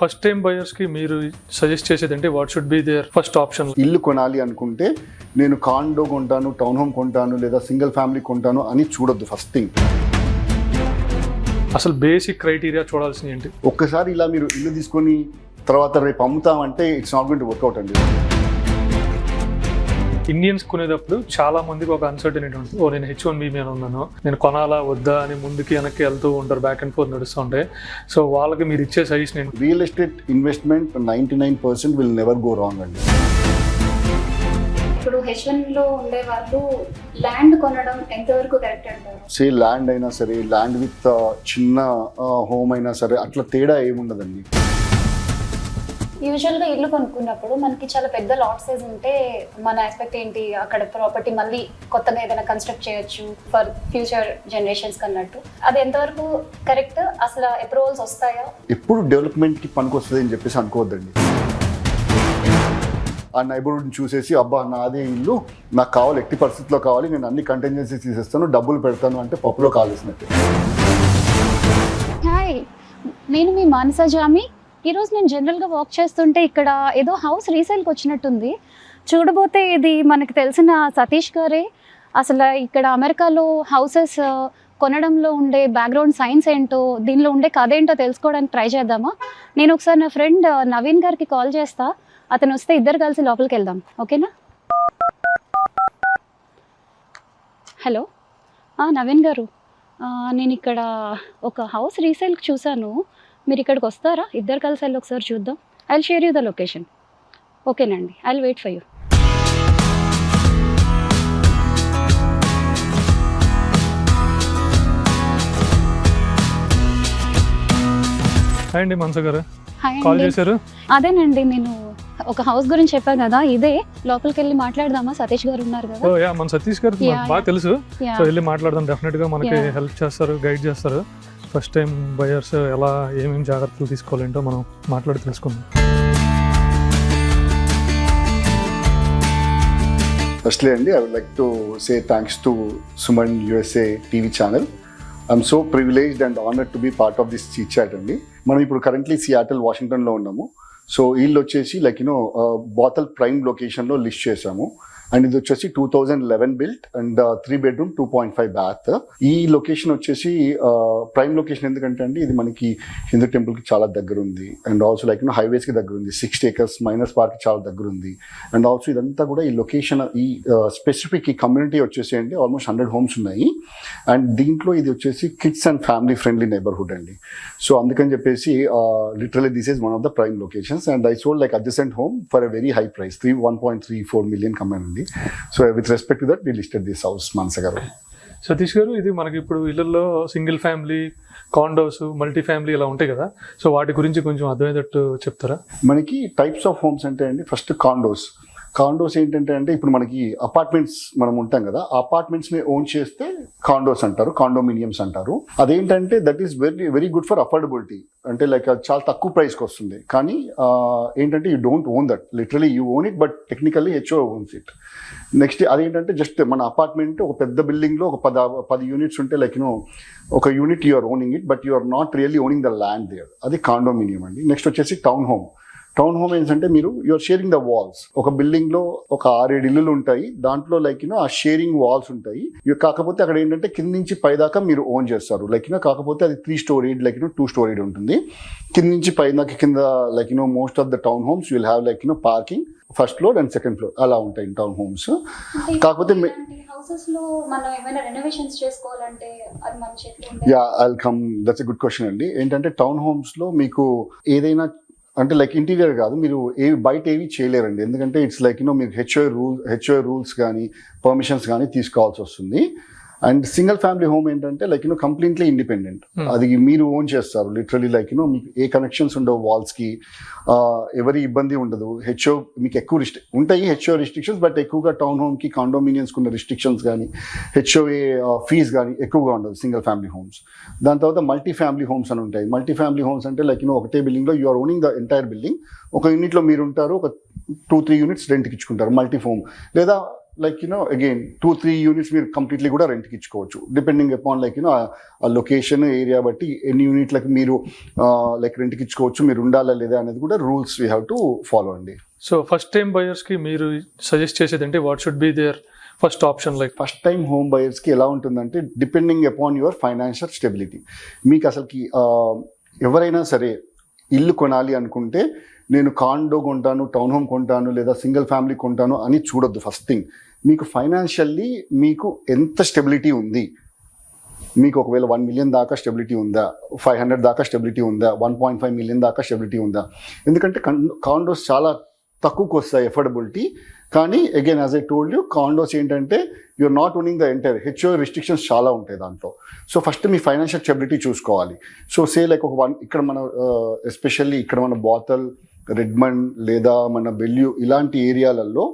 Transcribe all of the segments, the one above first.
First time buyers కి మీరు suggest చేసేది అంటే what should be there first option? ఇల్లు కొనాలి అనుకుంటే నేను కాండో కొంటాను, టౌన్ హోమ్ కొంటాను, లేదా సింగిల్ ఫ్యామిలీ కొంటాను అని చూడొద్దు. ఫస్ట్ థింగ్ అసలు బేసిక్ క్రైటీరియా చూడాల్సింది ఏంటి? ఒక్కసారి ఇలా మీరు ఇల్లు తీసుకొని తర్వాత రేపు అమ్ముతామంటే it's not going to work out అండి. ఇండియన్స్ కొనేటప్పుడు చాలా మందికి ఒక అన్సర్టనిటీ ఉంటుంది. నేను H1B మీద ఉన్నాను, నేను కొనాలా వద్దా అని ముందుకి వెనక్కి వెళ్తూ ఉంటారు, బ్యాక్ అండ్ ఫోర్త్ నడుస్తూ ఉంటాయి. సో వాళ్ళకి మీరు ఇచ్చే సజెషన్ ఏంటి? Real estate investment 99% will never go wrong అండి. ఇప్పుడు H1 లో ఉండే వాళ్ళు ల్యాండ్ కొనడం ఎంతవరకు కరెక్ట్ అంటారు? సే ల్యాండ్ అయినా సరే, ల్యాండ్ విత్ చిన్న హోమ్ అయినా సరే, అట్లా తేడా ఏముండదండి. యూజువల్గా ఇల్లు కొనుక్కున్నప్పుడు మనకి చాలా పెద్ద లాట్ సైజ్ ఉంటే మన ఎక్స్పెక్ట్ ఏంటి, అక్కడ ప్రాపర్టీ మళ్ళీ కొత్తగా ఏదైనా కన్స్ట్రక్ట్ చేయొచ్చు ఫర్ ఫ్యూచర్ జనరేషన్స్ అన్నట్టు. అది ఎంతవరకు కరెక్ట్? అసలు అప్రూవల్స్ వస్తాయా? ఎప్పుడు డెవలప్మెంట్కి పనికొస్తుంది అని చెప్పేసి అనుకోవద్దండి. ఆ నైబర్హుడ్ని చూసేసి అబ్బా నాదే ఇల్లు, నాకు కావాలి, ఎట్టి పరిస్థితిలో కావాలి, నేను అన్ని కంటింజెన్సీస్ తీసేస్తాను, డబ్బులు పెడతాను అంటే పప్పులో కాలేసినట్టు. హాయ్, నేను మీ మానస జామి. ఈరోజు నేను జనరల్గా వాక్ చేస్తుంటే ఇక్కడ ఏదో హౌస్ రీసేల్కి వచ్చినట్టుంది. చూడబోతే ఇది మనకు తెలిసిన సతీష్ గారే. అసలు ఇక్కడ అమెరికాలో హౌసెస్ కొనడంలో ఉండే బ్యాక్గ్రౌండ్ సైన్స్ ఏంటో, దీనిలో ఉండే కథ ఏంటో తెలుసుకోవడానికి ట్రై చేద్దామా? నేను ఒకసారి నా ఫ్రెండ్ నవీన్ గారికి కాల్ చేస్తా, అతను వస్తే ఇద్దరు కలిసి లోపలికి వెళ్దాం, ఓకేనా? హలో నవీన్ గారు, నేను ఇక్కడ ఒక హౌస్ రీసేల్కి చూశాను, మీరు ఇక్కడికి వస్తారా? ఇద్దరు కలిసి వెళ్ళి ఒకసారి చూద్దాం. I will share you the location. ఓకేనండి, I will wait for you. Hi అండి మనస గారు, హాయ్ కాల్ అండి. చేశారు? అదేనండి, నేను ఒక హౌస్ గురించి చెప్పాను కదా, ఇదే. లోపలికి వెళ్ళి మాట్లాడదామా? సతీష్ గారు ఉన్నారు కదా. ఓ యా, మన సతీష్ గారు బాగా తెలుసు. సో వెళ్ళి మాట్లాడదాం. డెఫినెట్ గా మనకి హెల్ప్ చేస్తారు, గైడ్ చేస్తారు. ఫస్ట్ టైం బయర్స్ ఎలా ఏమేమి జాగ్రత్తలు తీసుకోవాలంటో మనం మాట్లాడి తెలుసుకుందాం. ఫస్ట్లీ అండి, I would like to say thanks to Suman USA TV channel. I'm so privileged and honored to be part of this chit chat అండి. మనం ఇప్పుడు కరెంట్లీ సియాటిల్, వాషింగ్టన్లో ఉన్నాము. సో వీళ్ళు వచ్చేసి బాతల్ ప్రైమ్ లొకేషన్లో లిస్ట్ చేసాము. అండ్ ఇది వచ్చేసి 2011 బిల్ట్ అండ్ 3 bedroom 2.5 bath. ఈ లొకేషన్ వచ్చేసి ప్రైమ్ లొకేషన్ ఎందుకంటే అండి, ఇది మనకి హిందూ టెంపుల్కి చాలా దగ్గర ఉంది. అండ్ ఆల్సో హైవేస్కి దగ్గర ఉంది. 60 acres మైనస్ పార్క్కి చాలా దగ్గర ఉంది. అండ్ ఆల్సో ఇదంతా కూడా ఈ లొకేషన్, ఈ స్పెసిఫిక్ ఈ కమ్యూనిటీ వచ్చేసి అండి ఆల్మోస్ట్ 100 homes ఉన్నాయి. అండ్ దీంట్లో ఇది వచ్చేసి kids and family friendly neighbourhood అండి. సో అందుకని చెప్పేసి literally this is one of the prime locations. And I sold adjacent home for a very high price, 1.34 million కమ్మానండి. So with respect to that we listed this house. Manasa గారు, సతీష్ గారు, ఇది మనకి ఇప్పుడు ఇళ్లలో single family, condos, multi family ఇలా ఉంటాయి కదా, సో వాటి గురించి కొంచెం అర్థమయ్యేటట్టు చెప్తారా? మనకి టైప్స్ ఆఫ్ హోమ్స్ అంటే అండి, ఫస్ట్ కాండోస్ ఏంటంటే అంటే ఇప్పుడు మనకి అపార్ట్మెంట్స్ మనం ఉంటాం కదా, ఆ అపార్ట్మెంట్స్ని ఓన్ చేస్తే కాండోస్ అంటారు, కాండోమినియమ్స్ అంటారు. అదేంటంటే that is very very good for affordability. అంటే చాలా తక్కువ ప్రైస్కి వస్తుంది. కానీ ఏంటంటే you don't own that, literally you own it, but technically HO owns it. Next అదేంటంటే జస్ట్ మన అపార్ట్మెంట్ ఒక పెద్ద బిల్డింగ్లో ఒక 10 యూనిట్స్ ఉంటే ఒక unit you are owning it, but you are not really owning the land there. అది condominium అండి. నెక్స్ట్ వచ్చేసి టౌన్ హోమ్ ఏంటంటే యూఆర్ షేరింగ్ ద వాల్స్. ఒక బిల్డింగ్ లో ఒక 6-7 ఇల్లులు ఉంటాయి. దాంట్లో ఆ షేరింగ్ వాల్స్ ఉంటాయి. కాకపోతే అక్కడ ఏంటంటే కింద నుంచి పై దాకా మీరు ఓన్ చేస్తారు. కాకపోతే అది 3 storied 2 storied ఉంటుంది. కింద నుంచి పై దాకా కింద most of the town homes will have parking first floor and second floor అలా ఉంటాయి టౌన్ హోమ్స్. కాకపోతే I'll come, that's a good question అండి. ఏంటంటే టౌన్ హోమ్స్ లో మీకు ఏదైనా అంటే ఇంటీరియర్ కాదు, మీరు బయట ఏవి చేయలేరండి. ఎందుకంటే ఇట్స్ మీకు హెచ్ఓ రూల్స్ కానీ పర్మిషన్స్ కానీ తీసుకోవాల్సి వస్తుంది. అండ్ సింగిల్ ఫ్యామిలీ హోమ్ ఏంటంటే కంప్లీట్లీ ఇండిపెండెంట్. అది మీరు ఓన్ చేస్తారు. లిటరలీ మీకు ఏ కనెక్షన్స్ ఉండవు వాల్స్కి, ఎవరి ఇబ్బంది ఉండదు. హెచ్ఓ మీకు ఎక్కువ ఉంటాయి హెచ్ఓ రిస్ట్రిక్షన్స్, బట్ ఎక్కువగా టౌన్ హోమ్కి కాండోమినియన్స్కి ఉన్న రిస్ట్రిక్షన్స్ కానీ హెచ్ఓఏ ఫీజ్ కానీ ఎక్కువగా ఉండదు సింగిల్ ఫ్యామిలీ హోమ్స్. దాని తర్వాత మల్టీ ఫ్యామిలీ హోమ్స్ అని ఉంటాయి. మల్టీ ఫ్యామిలీ హోమ్స్ అంటే ఒకటే బిల్డింగ్లో you are owning the entire building. ఒక యూనిట్లో మీరు ఉంటారు, ఒక 2-3 units రెంట్కి ఇచ్చుకుంటారు మల్టీ హోమ్. లేదా లైక్ అగైన్ 2-3 యూనిట్స్ మీరు కంప్లీట్లీ కూడా రెంట్కి ఇచ్చుకోవచ్చు, డిపెండింగ్ అపాన్ లైక్ ఆ లొకేషన్ ఏరియా బట్టి ఎన్ని యూనిట్లకు మీరు లైక్ రెంట్కి ఇచ్చుకోవచ్చు, మీరు ఉండాలా లేదా అనేది కూడా rules we have to follow అండి. సో ఫస్ట్ టైం బయర్స్కి మీరు సజెస్ట్ చేసేది అంటే what should be there first option? Like first time home బయర్స్కి ఎలా ఉంటుందంటే depending upon your financial stability. మీకు అసలుకి ఎవరైనా సరే ఇల్లు కొనాలి అనుకుంటే నేను కాండో కొంటాను, టౌన్ హోమ్ కొంటాను, లేదా సింగిల్ ఫ్యామిలీ కొంటాను అని చూడొద్దు. ఫస్ట్ థింగ్, మీకు ఫైనాన్షియల్లీ మీకు ఎంత స్టెబిలిటీ ఉంది, మీకు ఒకవేళ 1 million దాకా స్టెబిలిటీ ఉందా, 500 దాకా స్టెబిలిటీ ఉందా, 1.5 million దాకా స్టెబిలిటీ ఉందా. ఎందుకంటే కాండోస్ చాలా తక్కువకు వస్తాయి ఎఫోర్డబిలిటీ. కానీ again as I told you, condos ఏంటంటే you're not owning the entire, HO restrictions చాలా ఉంటాయి దాంట్లో. సో ఫస్ట్ మీ ఫైనాన్షియల్ స్టెబిలిటీ చూసుకోవాలి. సో సే లైక్ ఇక్కడ మన ఎస్పెషల్లీ ఇక్కడ మన బాతల్, రెడ్మండ్ లేదా మన బెల్యూ ఇలాంటి ఏరియాలలో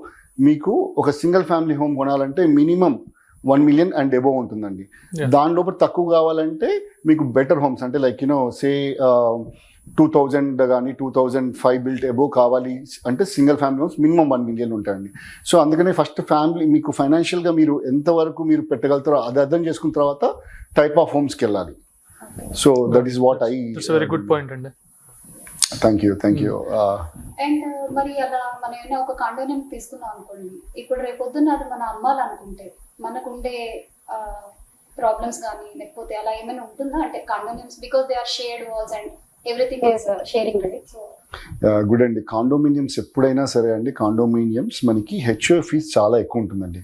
మీకు ఒక సింగిల్ ఫ్యామిలీ హోమ్ కొనాలంటే మినిమం 1 million అండ్ అబోవ్ ఉంటుందండి. దాని లోపల తక్కువ కావాలంటే మీకు బెటర్ హోమ్స్ అంటే లైక్ సే 2000 కానీ 2005 బిల్ట్ అబోవ్ కావాలి అంటే single family homes minimum 1 million ఉంటాయండి. సో అందుకనే ఫస్ట్ ఫ్యామిలీ మీకు ఫైనాన్షియల్గా మీరు ఎంతవరకు మీరు పెట్టగలుగుతారో అది అర్థం చేసుకున్న తర్వాత టైప్ ఆఫ్ హోమ్స్కి వెళ్ళాలి. So that is what I. Very good point అండి. Thank you. అండ్ మరి అలా మనం ఏమైనా ఒక కాండోనియం తీసుకున్నాం అనుకోండి, ఇప్పుడు రేపొద్దున అది మనం అమ్మాలనుకుంటే మనకుండే ప్రాబ్లమ్స్ కానీ లేకపోతే అలా ఏమైనా ఉంటుందా? అంటే condominiums because they are shared walls and everything is sharing right. So good అండి. కాండోమినియమ్స్ ఎప్పుడైనా సరే అండి, కాండోమినియమ్స్ మనకి హెచ్ఓ ఫీజ్ చాలా ఎక్కువ ఉంటుందండి.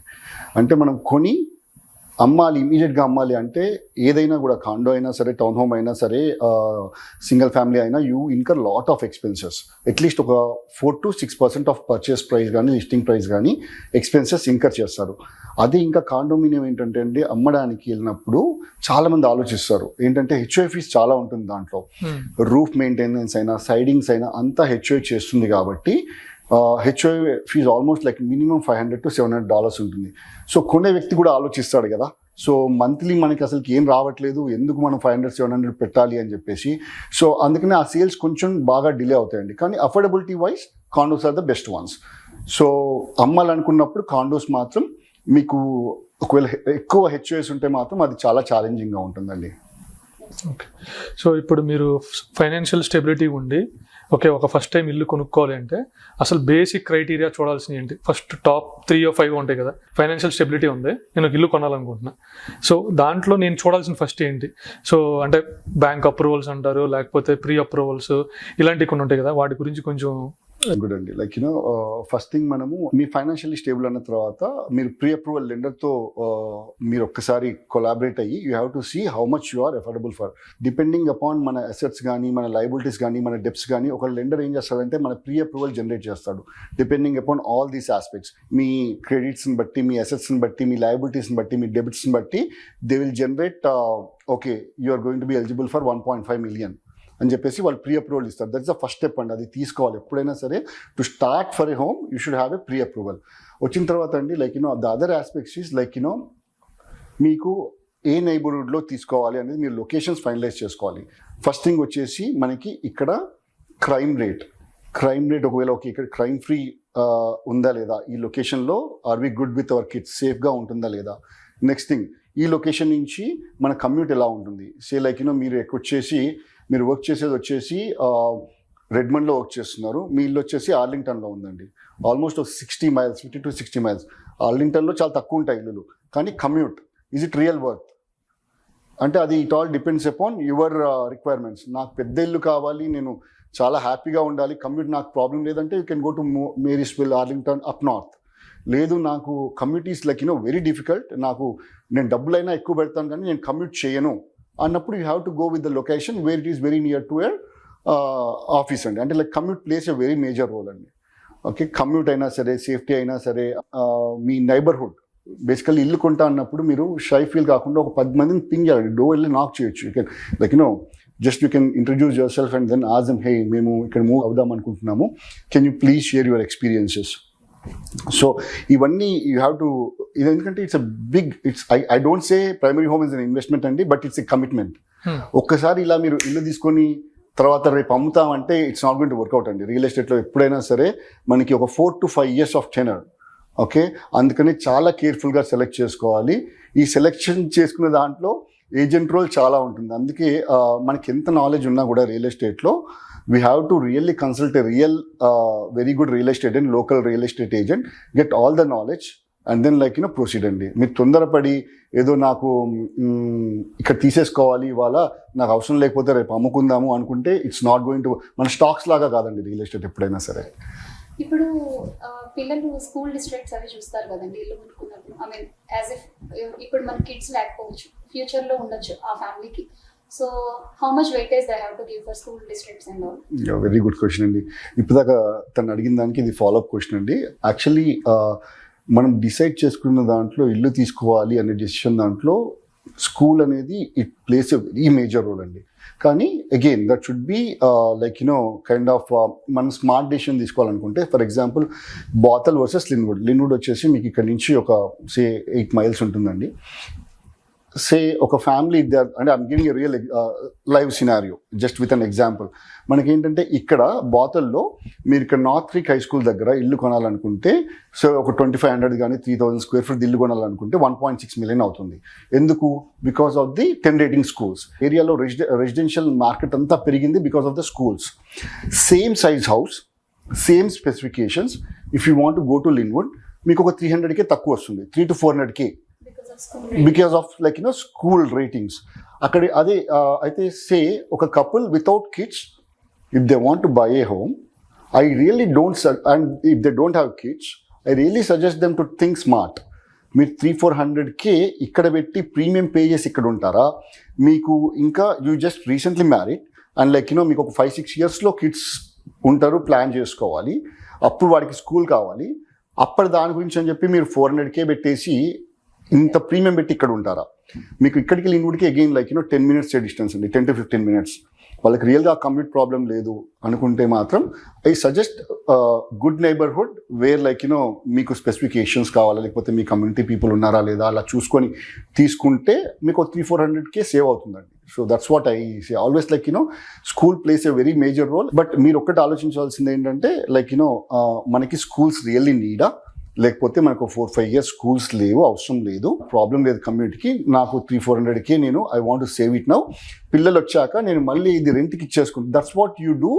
అంటే మనం కొని అమ్మాలి, ఇమీడియట్గా అమ్మాలి అంటే ఏదైనా కూడా కాండో అయినా సరే, టౌన్ హోమ్ అయినా సరే, సింగిల్ ఫ్యామిలీ అయినా you incur lot of expenses. At least ఒక 4-6% ఆఫ్ పర్చేస్ ప్రైస్ కానీ లిస్టింగ్ ప్రైస్ కానీ ఎక్స్పెన్సెస్ ఇన్కర్ చేస్తారు. అదే ఇంకా కాండోమినియం ఏంటంటే అండి, అమ్మడానికి వెళ్ళినప్పుడు చాలామంది ఆలోచిస్తారు ఏంటంటే హెచ్ఓ ఫీజ్ చాలా ఉంటుంది దాంట్లో. రూఫ్ మెయింటెనెన్స్ అయినా సైడింగ్స్ అయినా అంతా హెచ్ఓ చేస్తుంది కాబట్టి HO fees almost like minimum $500 to $700 ఉంటుంది. సో కొనే వ్యక్తి కూడా ఆలోచిస్తాడు కదా, సో మంత్లీ మనకి అసలుకి ఏం రావట్లేదు, ఎందుకు మనం 500-700 పెట్టాలి అని చెప్పేసి. సో అందుకనే ఆ సేల్స్ కొంచెం బాగా డిలే అవుతాయండి. కానీ affordability wise condos are the best ones. So అమ్మాలనుకున్నప్పుడు కాండోస్ మాత్రం మీకు ఒకవేళ ఎక్కువ హెచ్ఓఎస్ ఉంటే మాత్రం అది చాలా ఛాలెంజింగ్గా ఉంటుందండి. ఓకే. సో ఇప్పుడు మీరు ఫైనాన్షియల్ స్టెబిలిటీ ఉండి ఒక ఫస్ట్ టైం ఇల్లు కొనుక్కోవాలి అంటే అసలు బేసిక్ క్రైటీరియా చూడాల్సింది ఏంటి? ఫస్ట్ టాప్ 3 or 5 ఉంటాయి కదా. ఫైనాన్షియల్ స్టెబిలిటీ ఉంది, నేను ఒక ఇల్లు కొనాలనుకుంటున్నా, సో దాంట్లో నేను చూడాల్సిన ఫస్ట్ ఏంటి? సో అంటే బ్యాంక్ అప్రూవల్స్ అంటారు, లేకపోతే ప్రీ అప్రూవల్స్ ఇలాంటివి కొన్ని ఉంటాయి కదా, వాటి గురించి కొంచెం. గుడ్ అండి. లైక్ ఫస్ట్ థింగ్ మనము మీ ఫైనాన్షియల్లీ స్టేబుల్ అన్న తర్వాత మీరు ప్రీ అప్రూవల్ లెండర్తో మీరు ఒక్కసారి కొలాబరేట్ అయ్యి you have to see how much you are affordable for, depending upon మన అసెట్స్ కానీ, మన లయబిలిటీస్ కానీ, మన డెప్స్ కానీ. ఒక లెండర్ ఏం చేస్తాడంటే మన ప్రీ అప్రూవల్ జనరేట్ చేస్తాడు depending upon all these aspects. మీ క్రెడిట్స్ని బట్టి, మీ అసెట్స్ని బట్టి, మీ లయబిలిటీస్ని బట్టి, మీ డెబిట్స్ని బట్టి they will generate okay you are going to be eligible for 1.5 million అని చెప్పేసి వాళ్ళు ప్రీ అప్రూవల్ ఇస్తారు. దట్స్ ద ఫస్ట్ స్టెప్ అండి, అది తీసుకోవాలి ఎప్పుడైనా సరే. To start for a home you should have a pre approval. వచ్చిన తర్వాత అండి like the other aspects is like మీకు ఏ నైబర్హుడ్లో తీసుకోవాలి అనేది మీరు లొకేషన్స్ ఫైనలైజ్ చేసుకోవాలి. ఫస్ట్ థింగ్ వచ్చేసి మనకి ఇక్కడ క్రైమ్ రేట్ ఒకవేళ ఇక్కడ క్రైమ్ ఫ్రీ ఉందా లేదా, ఈ లొకేషన్లో are we good with our kids, సేఫ్గా ఉంటుందా లేదా. నెక్స్ట్ థింగ్, ఈ లొకేషన్ నుంచి మన కమ్యూట్ ఎలా ఉంటుంది. సే లైక్ మీరు వర్క్ చేసేది వచ్చేసి రెడ్మండ్లో వర్క్ చేస్తున్నారు, మీ ఇల్లు వచ్చేసి ఆర్లింగ్టన్లో ఉందండి. Almost 60 miles, 50 to 60 miles. ఆర్లింగ్టన్లో చాలా తక్కువ ఉంటాయి ఇల్లులు, కానీ commute is it real worth అంటే అది it all depends upon your requirements. నాకు పెద్ద ఇల్లు కావాలి, నేను చాలా హ్యాపీగా ఉండాలి, కమ్యూట్ నాకు ప్రాబ్లం లేదంటే you can go to Marysville, Arlington, up north. లేదు నాకు commute is like very difficult, నేను డబ్బులైనా ఎక్కువ పెడతాను కానీ నేను కమ్యూట్ చేయను అన్నప్పుడు you have to go with the location where it is very near to your office అండి. అంటే like commute plays a very major role అండి. ఓకే, కమ్యూట్ అయినా సరే, సేఫ్టీ అయినా సరే, మీ నైబర్హుడ్ బేసికల్లీ ఇల్లు కొంటా అన్నప్పుడు మీరు షై ఫీల్ కాకుండా ఒక 10 మందిని పింగ్ చేయాలి, డోర్ వెళ్ళి నాక్ చేయొచ్చు. You can like just you can introduce yourself and then ask them, hey మేము ఇక్కడ మూవ్ అవుదాం అనుకుంటున్నాము, can you please share your experiences. So ఇవన్నీ యూ హ్యావ్ టు, ఇది ఎందుకంటే it's I don't say primary home is an investment అండి, but it's a commitment. ఒక్కసారి ఇలా మీరు ఇల్లు తీసుకొని తర్వాత రేపు అమ్ముతామంటే it's not going to work out అండి. రియల్ ఎస్టేట్లో ఎప్పుడైనా సరే మనకి ఒక 4 to 5 years of tenor okay, అందుకని చాలా కేర్ఫుల్గా సెలెక్ట్ చేసుకోవాలి. ఈ సెలెక్షన్ చేసుకునే దాంట్లో ఏజెంట్ రోల్ చాలా ఉంటుంది. అందుకే మనకి ఎంత నాలెడ్జ్ ఉన్నా కూడా రియల్ ఎస్టేట్లో we have to really consult a very good real estate and local real estate agent, get all the knowledge and then proceed అండి. మీరు తొందరపడి ఏదో నాకు ఇక్కడ తీసేసుకోవాలి, ఇవాళ నాకు అవసరం లేకపోతే రేపు అమ్ముకుందాము అనుకుంటే ఇట్స్ నాట్ గోయింగ్ టు, మన స్టాక్స్ లాగా కాదండి రియల్ ఎస్టేట్ ఎప్పుడైనా సరే. ఇప్పుడు పిల్లలు స్కూల్ డిస్ట్రిక్ట్స్ అవి చూస్తారు కదండి ఇల్లు కొనుక్కున్నప్పుడు. ఐ మీన్ యాజ్ ఇఫ్ ఇప్పుడు మన కిడ్స్ లేకపోవచ్చు, ఫ్యూచర్లో ఉండొచ్చు ఆ ఫ్యామిలీకి. So how much weightage they have to give for school districts and all? Very good question అండి. ఇప్పటిదాకా తను అడిగిన దానికి ఇది ఫాలోఅప్ క్వశ్చన్ అండి. యాక్చువల్లీ మనం డిసైడ్ చేసుకున్న దాంట్లో ఇల్లు తీసుకోవాలి అనే డెసిషన్ దాంట్లో స్కూల్ అనేది it place a very major role అండి. కానీ again that should be kind of మనం స్మార్ట్ డెసిషన్ తీసుకోవాలనుకుంటే, ఫర్ ఎగ్జాంపుల్ బాతల్ వర్సెస్ లిన్వుడ్ వచ్చేసి మీకు ఇక్కడ నుంచి ఒక 8 miles ఉంటుందండి. ఒక ఫ్యామిలీ అంటే I'm giving a real live scenario just with an example. మనకేంటంటే ఇక్కడ బాతల్లో మీరు ఇక్కడ నార్త్ క్రీక్ హై స్కూల్ దగ్గర ఇల్లు కొనాలనుకుంటే, సో ఒక 2500 కానీ 3000 square feet ఇల్లు కొనాలనుకుంటే 1.6 million అవుతుంది. ఎందుకు? Because of the 10 rating schools. ఏరియాలో రెసిడెన్షియల్ మార్కెట్ అంతా పెరిగింది because of the schools. Same size house, same specifications, if you want go to Lynnwood మీకు ఒక 300K తక్కువ వస్తుంది, 300 to 400K because of school ratings. అక్కడ అదే అయితే ఒక couple without kids, if they want to buy a home, I really don't, and if they don't have kids, I really suggest them to think smart. మీరు 300-400K ఇక్కడ పెట్టి premium pay చేసి ఇక్కడ ఉంటారా? మీకు ఇంకా you just recently married and మీకు ఒక 5-6 yearsలో కిడ్స్ ఉంటారు, ప్లాన్ చేసుకోవాలి, అప్పుడు వాడికి స్కూల్ కావాలి, అప్పటి దాని గురించి అని చెప్పి మీరు 400K పెట్టేసి ఇంత ప్రీమియం పెట్టి ఇక్కడ ఉంటారా? మీకు ఇక్కడికి లిన్వుడ్కి అగైన్ 10 minutes డిస్టెన్స్ అండి, 10 to 15 minutes. వాళ్ళకి రియల్గా కమ్యూట్ ప్రాబ్లం లేదు అనుకుంటే మాత్రం I suggest good neighbourhood where మీకు స్పెసిఫికేషన్స్ కావాలా, లేకపోతే మీ కమ్యూనిటీ పీపుల్ ఉన్నారా లేదా అలా చూసుకొని తీసుకుంటే మీకు 300-400K సేవ్ అవుతుందండి. So that's what I say always. School places a very major role. But మీరు ఒక్కటి ఆలోచించాల్సింది ఏంటంటే మనకి స్కూల్స్ రియల్లీ నీడా, లేకపోతే మనకు 4-5 years స్కూల్స్ లేవు, అవసరం లేదు, ప్రాబ్లం లేదు కమ్యూనిటీకి, నాకు 300-400K నేను I want to save it now, పిల్లలు వచ్చాక నేను మళ్ళీ ఇది రెంట్కి ఇచ్చేసుకుంటాను. That's what you do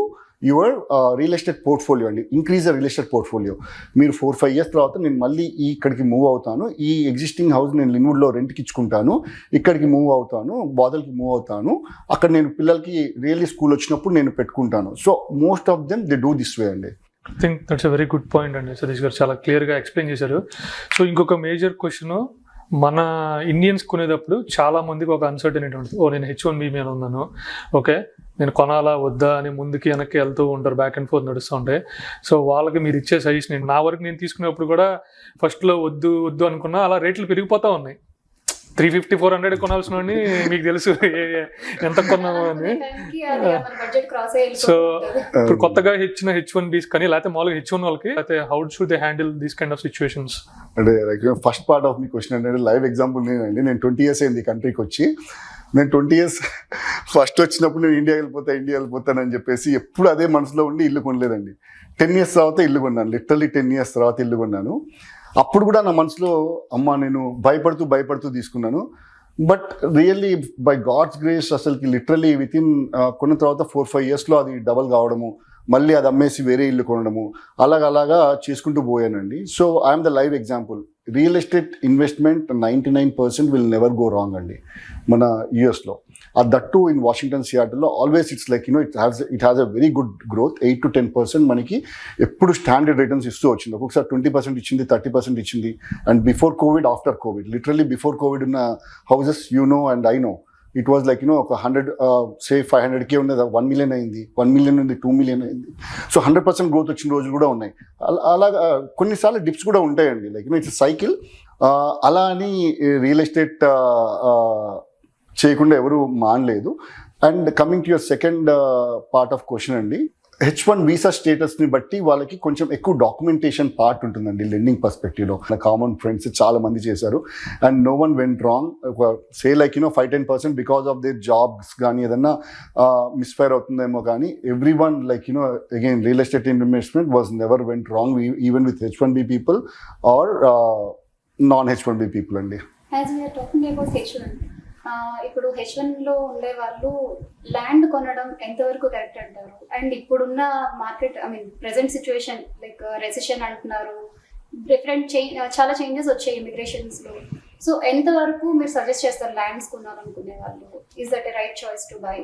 your real estate portfolio అండి. Increase the real estate portfolio. మీరు 4-5 years తర్వాత నేను మళ్ళీ ఇక్కడికి మూవ్ అవుతాను, ఈ ఎగ్జిస్టింగ్ హౌస్ నేను లిన్వుడ్లో రెంట్కి ఇచ్చుకుంటాను, ఇక్కడికి మూవ్ అవుతాను, బాదల్కి మూవ్ అవుతాను, అక్కడ నేను పిల్లలకి రియల్లీ స్కూల్ వచ్చినప్పుడు నేను పెట్టుకుంటాను. So most of them they do this way అండి. I think that's a very good point అండి. సతీష్ గారు చాలా క్లియర్గా ఎక్స్ప్లెయిన్ చేశారు. సో ఇంకొక మేజర్ క్వశ్చన్, మన ఇండియన్స్ కొనేటప్పుడు చాలా మందికి ఒక అన్సర్టనిటీ ఉంటుంది. నేను H1B మీద ఉన్నాను, ఓకే నేను కొనాలా వద్దా అని ముందుకి వెనక్కి వెళ్తూ ఉంటారు, బ్యాక్ అండ్ ఫోర్త్ నడుస్తూ ఉంటాయి. సో వాళ్ళకి మీరు ఇచ్చే సజెషన్, నా వరకు నేను తీసుకునేప్పుడు కూడా ఫస్ట్లో వద్దు అనుకున్నా, అలా రేట్లు పెరిగిపోతూ ఉన్నాయి. 350-400 కొనాల్సిన మీకు తెలుసు ఎంత కొన్నాము అని. సో ఇప్పుడు కొత్తగా H1Bs కానీ లేకపోతే మామూలుగా H1 వాళ్ళకి అయితే how should they handle these kind of situations? అంటే ఫస్ట్ పార్ట్ ఆఫ్ మీ క్వశ్చన్ అంటే లైవ్ ఎగ్జాంపుల్ నేను 20 years అయింది కంట్రీకి వచ్చి. నేను 20 years ఫస్ట్ వచ్చినప్పుడు నేను ఇండియా వెళ్ళిపోతానని చెప్పేసి ఎప్పుడు అదే మనసులో ఉండి ఇల్లు కొనలేదండి. 10 years తర్వాత ఇల్లు కొన్నాను, లిటరల్లీ 10 years తర్వాత ఇల్లు కొన్నాను. అప్పుడు కూడా నా మనసులో అమ్మ నేను భయపడుతూ తీసుకున్నాను. But really by God's grace అసలుకి లిటరల్లీ వితిన్ కొన్న తర్వాత 4-5 yearsలో అది డబల్ కావడము, మళ్ళీ అది అమ్మేసి వేరే ఇల్లు కొనడము, అలాగా చేసుకుంటూ పోయానండి. So I'm the live example. Real estate investment 99% will never go wrong అండి మన యూఎస్లో. దట్ టు ఇన్ వాషింగ్టన్ సియాటిల్లో always it's it has a very good growth. 8 to 10% మనకి ఎప్పుడు స్టాండర్డ్ రిటర్న్స్ ఇస్తూ వచ్చింది. ఒక్కొక్కసారి 20% ఇచ్చింది, 30% ఇచ్చింది. And before covid, after covid, literally before covid ఉన్న houses and I know it was ఒక 500K ఉన్నది 1 million అయింది, 1 million ఉంది 2 million అయింది. సో 100% గ్రోత్ వచ్చిన రోజులు కూడా ఉన్నాయి. అలాగా కొన్నిసార్లు డిప్స్ కూడా ఉంటాయండి. It's cycle. అలా అని రియల్ ఎస్టేట్ చేయకుండా ఎవరు మానలేదు. And coming to your second part of question అండి, H1 వీసా స్టేటస్ని బట్టి వాళ్ళకి కొంచెం ఎక్కువ డాక్యుమెంటేషన్ పార్ట్ ఉంటుందండి లెండింగ్ పర్స్పెక్టివ్లో. నా కామన్ ఫ్రెండ్స్ చాలా మంది చేశారు and no one went wrong. Say like 5-10% because of their jobs కానీ ఏదన్నా మిస్ఫైర్ అవుతుందేమో కానీ every one like again real estate investment was never went wrong even with H1B people are non H1B people అండి. As we're talking about H1, ఇప్పుడు H1లో ఉండే వాళ్ళు land కొనడం ఎంతవరకు కరెక్ట్ అంటారు? అండ్ ఇప్పుడున్న market present situation like recession అంటున్నారు, చాలా చేంజెస్ వచ్చాయి ఇమిగ్రేషన్స్లో. సో ఎంతవరకు మీరు సజెస్ట్ చేస్తారు ల్యాండ్స్ కొనాలనుకునే వాళ్ళు? Is that a right choice to buy?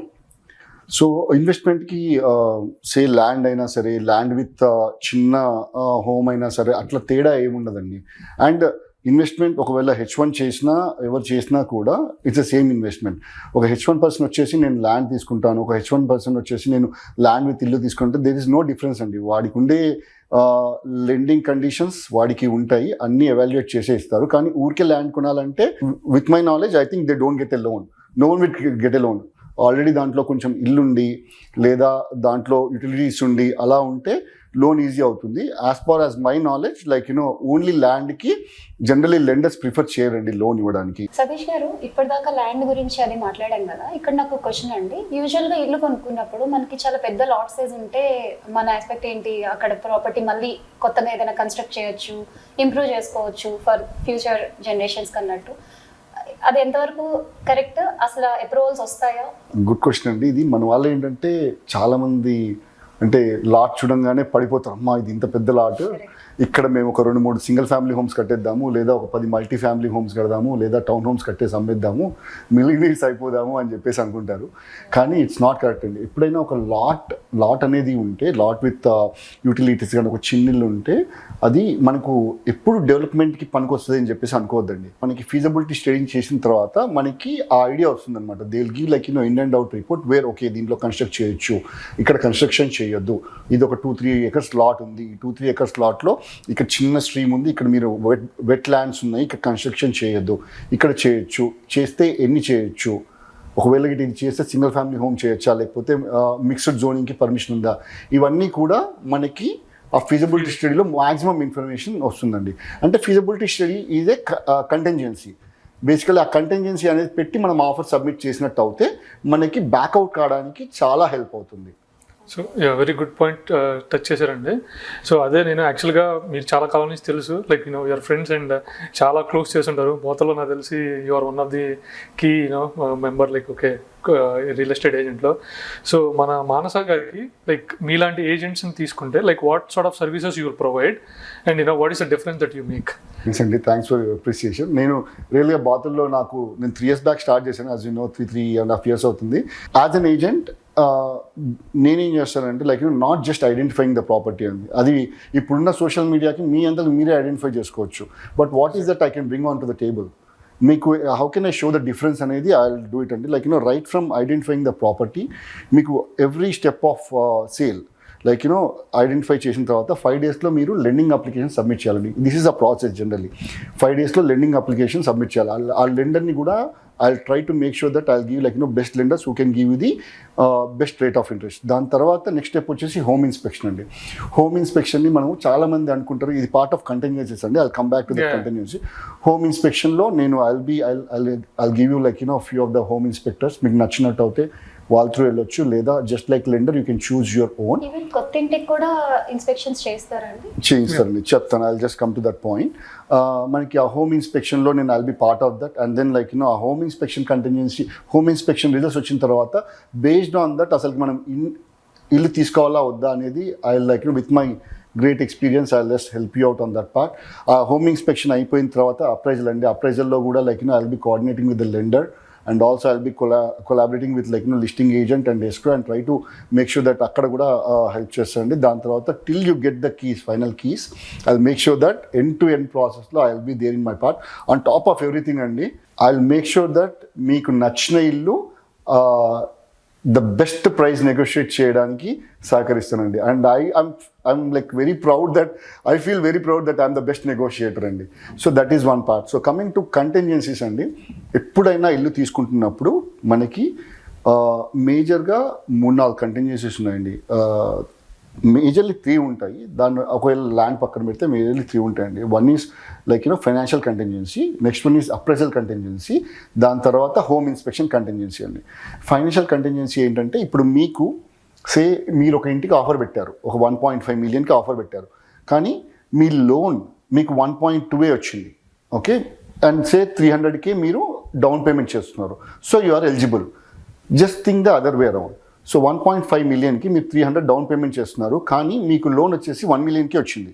So ఇన్వెస్ట్మెంట్కి సే ల్యాండ్ అయినా సరే, ల్యాండ్ విత్ చిన్న హోమ్ అయినా సరే అట్లా తేడా ఏముండదండి. అండ్ ఇన్వెస్ట్మెంట్ ఒకవేళ H1 చేసినా ఎవరు చేసినా కూడా ఇట్స్ ద సేమ్ ఇన్వెస్ట్మెంట్. ఒక H1 పర్సన్ వచ్చేసి నేను ల్యాండ్ తీసుకుంటాను, ఒక H1 పర్సన్ వచ్చేసి నేను ల్యాండ్ విత్ ఇల్లు తీసుకుంటే దేర్ ఇస్ నో డిఫరెన్స్ అండి. వాడికి ఉండే లెండింగ్ కండిషన్స్ వాడికి ఉంటాయి, అన్నీ ఎవాల్యుయేట్ చేసే ఇస్తారు. కానీ ఊరికే ల్యాండ్ కొనాలంటే with my knowledge I think they don't get a loan. No one will get a loan. Already దాంట్లో కొంచెం ఇల్లుండి లేదా దాంట్లో యూటిలిటీస్ ఉండి అలా ఉంటే లోన్ ఈజీ అవుతుంది. As per as my knowledge like only ల్యాండ్కి జనరలీ లెండర్స్ ప్రిఫర్ చేయరండి లోన్ ఇవ్వడానికి. సతీష్ గారు, ఇప్పటిదాకా ల్యాండ్ గురించి అది మాట్లాడాం కదా, ఇక్కడ నాకు క్వశ్చన్ అండి. యూజువల్గా ఇల్లు కొనుక్కున్నప్పుడు మనకి చాలా పెద్ద లాట్ సైజ్ ఉంటే మన ఆస్పెక్ట్ ఏంటి, అక్కడ ప్రాపర్టీ మళ్ళీ కొత్తగా ఏదైనా కన్స్ట్రక్ట్ చేయొచ్చు, ఇంప్రూవ్ చేసుకోవచ్చు ఫర్ ఫ్యూచర్ జనరేషన్స్ కన్నట్టు. అది ఎంతవరకు కరెక్ట్? అసలు అప్రూవల్స్ వస్తాయా? గుడ్ క్వశ్చన్ అండి. ఇది మన వాళ్ళు ఏంటంటే చాలా మంది అంటే లాట్ చూడంగానే పడిపోతారు, అమ్మా ఇది ఇంత పెద్ద లాట్, ఇక్కడ మేము ఒక 2-3 సింగిల్ ఫ్యామిలీ హోమ్స్ కట్టేద్దాము, లేదా ఒక 10 మల్టీ ఫ్యామిలీ హోమ్స్ కడదాము, లేదా టౌన్ హోమ్స్ కట్టేసి అమ్మేద్దాము, మిలినీర్స్ అయిపోదాము అని చెప్పేసి అనుకుంటారు. కానీ ఇట్స్ నాట్ కరెక్ట్ అండి. ఎప్పుడైనా ఒక లాట్ అనేది ఉంటే, లాట్ విత్ యూటిలిటీస్ కానీ ఒక చిన్నిల్లు ఉంటే అది మనకు ఎప్పుడు డెవలప్మెంట్కి పనికొస్తుంది అని చెప్పేసి అనుకోవద్దండి. మనకి ఫీజబిలిటీ స్టడీ చేసిన తర్వాత మనకి ఆ ఐడియా వస్తుంది అనమాట. They will give like in and out report where okay దీంట్లో కన్స్ట్రక్ట్ చేయొచ్చు, ఇక్కడ కన్స్ట్రక్షన్ చేయొద్దు, ఇది ఒక 2-3 acres లాట్ ఉంది, ఈ 2-3 acres లాట్లో ఇక్కడ చిన్న స్ట్రీమ్ ఉంది, ఇక్కడ మీరు వెట్ ల్యాండ్స్ ఉన్నాయి, ఇక్కడ కన్స్ట్రక్షన్ చేయొద్దు, ఇక్కడ చేయొచ్చు, చేస్తే ఎన్ని చేయొచ్చు, ఒకవేళ ఇది చేస్తే సింగిల్ ఫ్యామిలీ హోమ్ చేయొచ్చా, లేకపోతే మిక్స్డ్ జోనింగ్కి పర్మిషన్ ఉందా, ఇవన్నీ కూడా మనకి ఆ ఫీజిబిలిటీ స్టడీలో మ్యాక్సిమం ఇన్ఫర్మేషన్ వస్తుందండి. అంటే feasibility study is a contingency. Basically ఆ కంటింజెన్సీ అనేది పెట్టి మనం ఆఫర్ సబ్మిట్ చేసినట్టు అయితే మనకి బ్యాక్అవుట్ కావడానికి చాలా హెల్ప్ అవుతుంది. So very good point touch చేశారండి. సో అదే నేను యాక్చువల్గా మీరు చాలా కాలం నుంచి తెలుసు, లైక్ యువర్ ఫ్రెండ్స్ అండ్ చాలా క్లోజ్ చేస్తుంటారు. బోతలో నాకు తెలిసి you are one of the key member like okay real estate ఏజెంట్లో. సో మన మానస గారికి లైక్ మీలాంటి ఏజెంట్స్ని తీసుకుంటే like what sort of services you will provide and what is the difference that you make? అండి, థ్యాంక్స్ ఫర్ యువర్ అప్రిసియేషన్. నేను రియల్గా బాతుల్లో నేను 3 years బ్యాక్ స్టార్ట్ చేశాను. యాజ్ 3.5 years అవుతుంది. యాజ్ అన్ ఏజెంట్ నేనేం చేస్తానంటే like not just identifying the property అండి, అది ఇప్పుడున్న సోషల్ మీడియాకి మీ అంతా మీరే ఐడెంటిఫై చేసుకోవచ్చు. But what is that I can bring on to the table, మీకు how can I show the difference అనేది ఐ విల్ డూ ఇట్ అండి. Like right from identifying the property, మీకు every step of sale like identify చేసిన తర్వాత 5 daysలో మీరు lending application submit చేయాలండి. This is a process. Generally 5 daysలో లెండింగ్ అప్లికేషన్ సబ్మిట్ చేయాలి. ఆ లెండర్ని కూడా I'll try to make sure that I'll give like best lenders who can give you the best rate of interest. దాని తర్వాత next step వచ్చేసి home inspection అండి. Home ఇన్స్పెక్షన్ని మనము చాలా మంది అనుకుంటారు ఇది పార్ట్ ఆఫ్ కంటింజెన్సీస్ అండి. I'll come back to the contingency. Home ఇన్స్పెక్షన్లో నేను I'll give you like few of the home inspectors. మీకు నచ్చినట్టు అయితే వాళ్ళ త్రూ వెళ్ళొచ్చు, లేదా just like lender you can choose your own. కొత్త ఇంటికి కూడా ఇన్స్పెక్షన్స్ చేయిస్తారండి, చెప్తాను. I just come to that point. మనకి ఆ హోమ్ ఇన్స్పెక్షన్లో నేను I'll be part of that. And then like ఆ home inspection contingency, home inspection results వచ్చిన తర్వాత బేస్డ్ ఆన్ దట్ అసలు మనం ఇల్లు తీసుకోవాలా వద్దా అనేది I like with my great experience I just help you out on that part. ఆ హోమ్ ఇన్స్పెక్షన్ అయిపోయిన తర్వాత అప్రైజల్ అండి. అప్రైజల్లో కూడా like I'll be coordinating with the lender. And also I'll be collaborating with like listing agent and escrow and try to make sure that akkada kuda help chestandi. Dan tarvata till you get the keys, final keys, I'll make sure that end to end process lo I'll be there in my part. On top of everything andi, I'll make sure that meeku nachina illu the best price negotiate cheyadaniki sahakaristanandi. And I'm like very proud that I feel very proud that I'm the best negotiator andi. So that is one part. So coming to contingencies andi, ఎప్పుడైనా ఇల్లు తీసుకుంటున్నప్పుడు మనకి మేజర్గా 3-4 contingencies ఉన్నాయండి. Majorly 3 ఉంటాయి. దాన్ని ఒకవేళ land పక్కన పెడితే మేజర్లీ 3 ఉంటాయండి. One is like financial contingency, next one is appraisal contingency, దాని తర్వాత హోమ్ ఇన్స్పెక్షన్ కంటింజెన్సీ అండి. ఫైనాన్షియల్ కంటింజెన్సీ ఏంటంటే ఇప్పుడు మీకు మీరు ఒక ఇంటికి ఆఫర్ పెట్టారు, ఒక 1.5 million ఆఫర్ పెట్టారు, కానీ మీ లోన్ మీకు 1.2 వచ్చింది, ఓకే, అండ్ 300K మీరు డౌన్ పేమెంట్ చేస్తున్నారు. So you are eligible. Just think the other way around. So 1.5 millionకి మీరు 300 డౌన్ పేమెంట్ చేస్తున్నారు, కానీ మీకు లోన్ వచ్చేసి 1 millionకి వచ్చింది.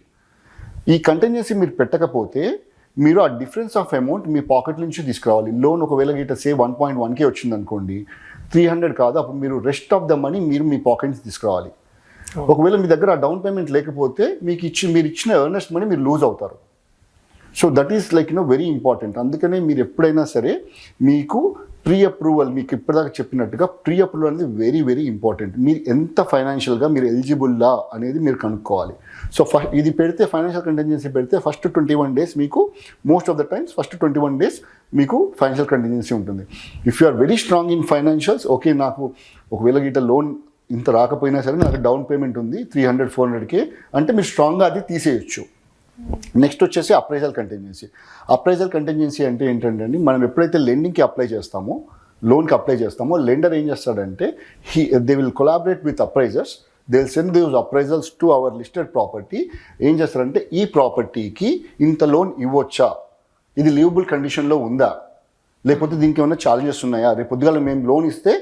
ఈ కంటింజెన్సీ మీరు పెట్టకపోతే మీరు ఆ difference of amount me pocket నుంచి తీసుకురావాలి. లోన్ ఒకవేళ గిట్ట 1.1K వచ్చింది అనుకోండి, 300 కాదు, అప్పుడు మీరు రెస్ట్ ఆఫ్ ద మనీ మీరు మీ పాకెట్ నుంచి తీసుకురావాలి. ఒకవేళ మీ దగ్గర ఆ డౌన్ పేమెంట్ లేకపోతే మీరు ఇచ్చిన ఎర్నెస్ట్ మనీ మీరు లూజ్ అవుతారు. So that is like very important. అందుకనే మీరు ఎప్పుడైనా సరే మీకు ప్రీ అప్రూవల్, మీకు ఇప్పటిదాకా చెప్పినట్టుగా ప్రీ అప్రూవల్ అనేది వెరీ వెరీ ఇంపార్టెంట్. మీరు ఎంత ఫైనాన్షియల్గా మీరు ఎలిజిబుల్లా అనేది మీరు కనుక్కోవాలి. సో ఇది పెడితే ఫైనాన్షియల్ కంటింజెన్సీ పెడితే ఫస్ట్ 21 days మీకు most of the times first 21 days మీకు ఫైనాన్షియల్ కంటింజెన్సీ ఉంటుంది. If you are very strong in financials, okay, నాకు ఒకవేళ గిట్ట లోన్ ఇంత రాకపోయినా సరే నాకు డౌన్ పేమెంట్ ఉంది 300-400K అంటే మీరు స్ట్రాంగ్గా అది తీసేయచ్చు. నెక్స్ట్ వచ్చేసి అప్రైజల్ కంటింజెన్సీ. అప్రైజల్ కంటింజెన్సీ అంటే ఏంటంటే అండి, మనం ఎప్పుడైతే లెండింగ్కి అప్లై చేస్తామో, లోన్కి అప్లై చేస్తామో, లెండర్ ఏం చేస్తాడంటే they will collaborate with appraisers, they will send those appraisals to our listed property. ఏం చేస్తారంటే ఈ ప్రాపర్టీకి ఇంత లోన్ ఇవ్వచ్చా, ఇది లీవబుల్ కండిషన్లో ఉందా, లేకపోతే దీనికి ఏమైనా ఛాలెంజెస్ ఉన్నాయా, రేపు పొద్దుగాల మేము లోన్ ఇస్తే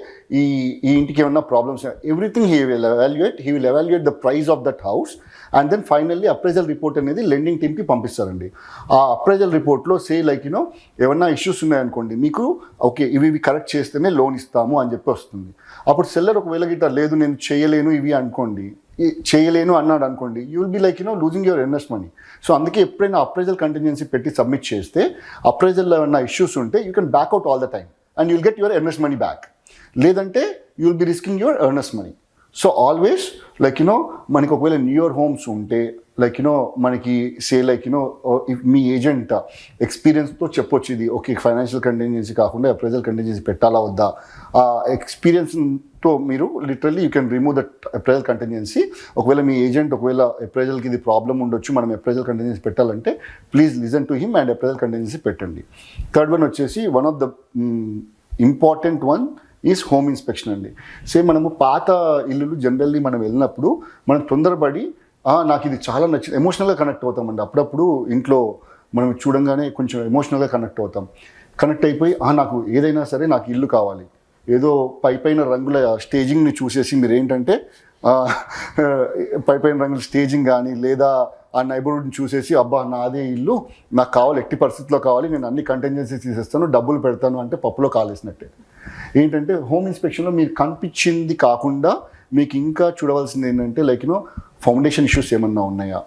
ఈ ఇంటికి ఏమైనా problems, everything he will evaluate the price of that house. And then finally appraisal report అనేది లెండింగ్ టీమ్కి పంపిస్తారండి. ఆ అప్రైజల్ రిపోర్ట్లో లైక్ ఏమన్నా ఇష్యూస్ ఉన్నాయనుకోండి, మీకు ఓకే ఇవి కరెక్ట్ చేస్తేనే లోన్ ఇస్తాము అని చెప్పి వస్తుంది. అప్పుడు సెల్లర్ ఒకవేళ గిట్ట లేదు నేను చేయలేను ఇవి అనుకోండి, చేయలేను అన్నాడు అనుకోండి, you will be like losing your earnest money. So అందుకే ఎప్పుడైనా అప్రైజల్ కంటింజెన్సీ పెట్టి సబ్మిట్ చేస్తే అప్రైజల్లో ఏమైనా ఇష్యూస్ ఉంటే you can back out all the time and you'll get your earnest money back. లేదంటే you will be risking your earnest money. So always like మనకి ఒకవేళ newer homes ఉంటే లైక్ మనకి if మీ ఏజెంట్ ఎక్స్పీరియన్స్తో చెప్పొచ్చు ఇది ఓకే ఫైనాన్షియల్ కంటింజెన్సీ కాకుండా అప్రైజల్ కంటింజెన్సీ పెట్టాలా వద్దా, ఆ ఎక్స్పీరియన్స్తో మీరు literally you can remove that appraisal contingency. ఒకవేళ మీ ఏజెంట్ ఒకవేళ అప్రైజల్కి ఇది ప్రాబ్లం ఉండొచ్చు, మనం అప్రైజల్ కంటింజెన్సీ పెట్టాలంటే please listen to him and appraisal contingency పెట్టండి. థర్డ్ వన్ వచ్చేసి one of the important one is home inspection అండి. మనము పాత ఇల్లులు జనరల్లీ మనం వెళ్ళినప్పుడు మనం తొందరపడి నాకు ఇది చాలా నచ్చింది, ఎమోషనల్గా కనెక్ట్ అవుతామండి. అప్పుడప్పుడు ఇంట్లో మనం చూడంగానే కొంచెం ఎమోషనల్గా కనెక్ట్ అయిపోయి నాకు ఏదైనా సరే నాకు ఇల్లు కావాలి, ఏదో పైన రంగుల స్టేజింగ్ని చూసేసి మీరు ఏంటంటే పైన రంగుల స్టేజింగ్ కానీ లేదా ఆ నైబర్హుడ్ని చూసేసి అబ్బా నాదే ఇల్లు నాకు కావాలి, ఎట్టి పరిస్థితిలో కావాలి, నేను అన్ని కంటింజెన్సీస్ తీసేస్తాను, డబ్బులు పెడతాను అంటే పప్పులో కాలేసినట్టే. ఏంటంటే హోమ్ ఇన్స్పెక్షన్లో మీరు కనిపించింది కాకుండా మీకు ఇంకా చూడవలసింది ఏంటంటే లైక్ ఫౌండేషన్ ఇష్యూస్ ఏమన్నా ఉన్నాయా,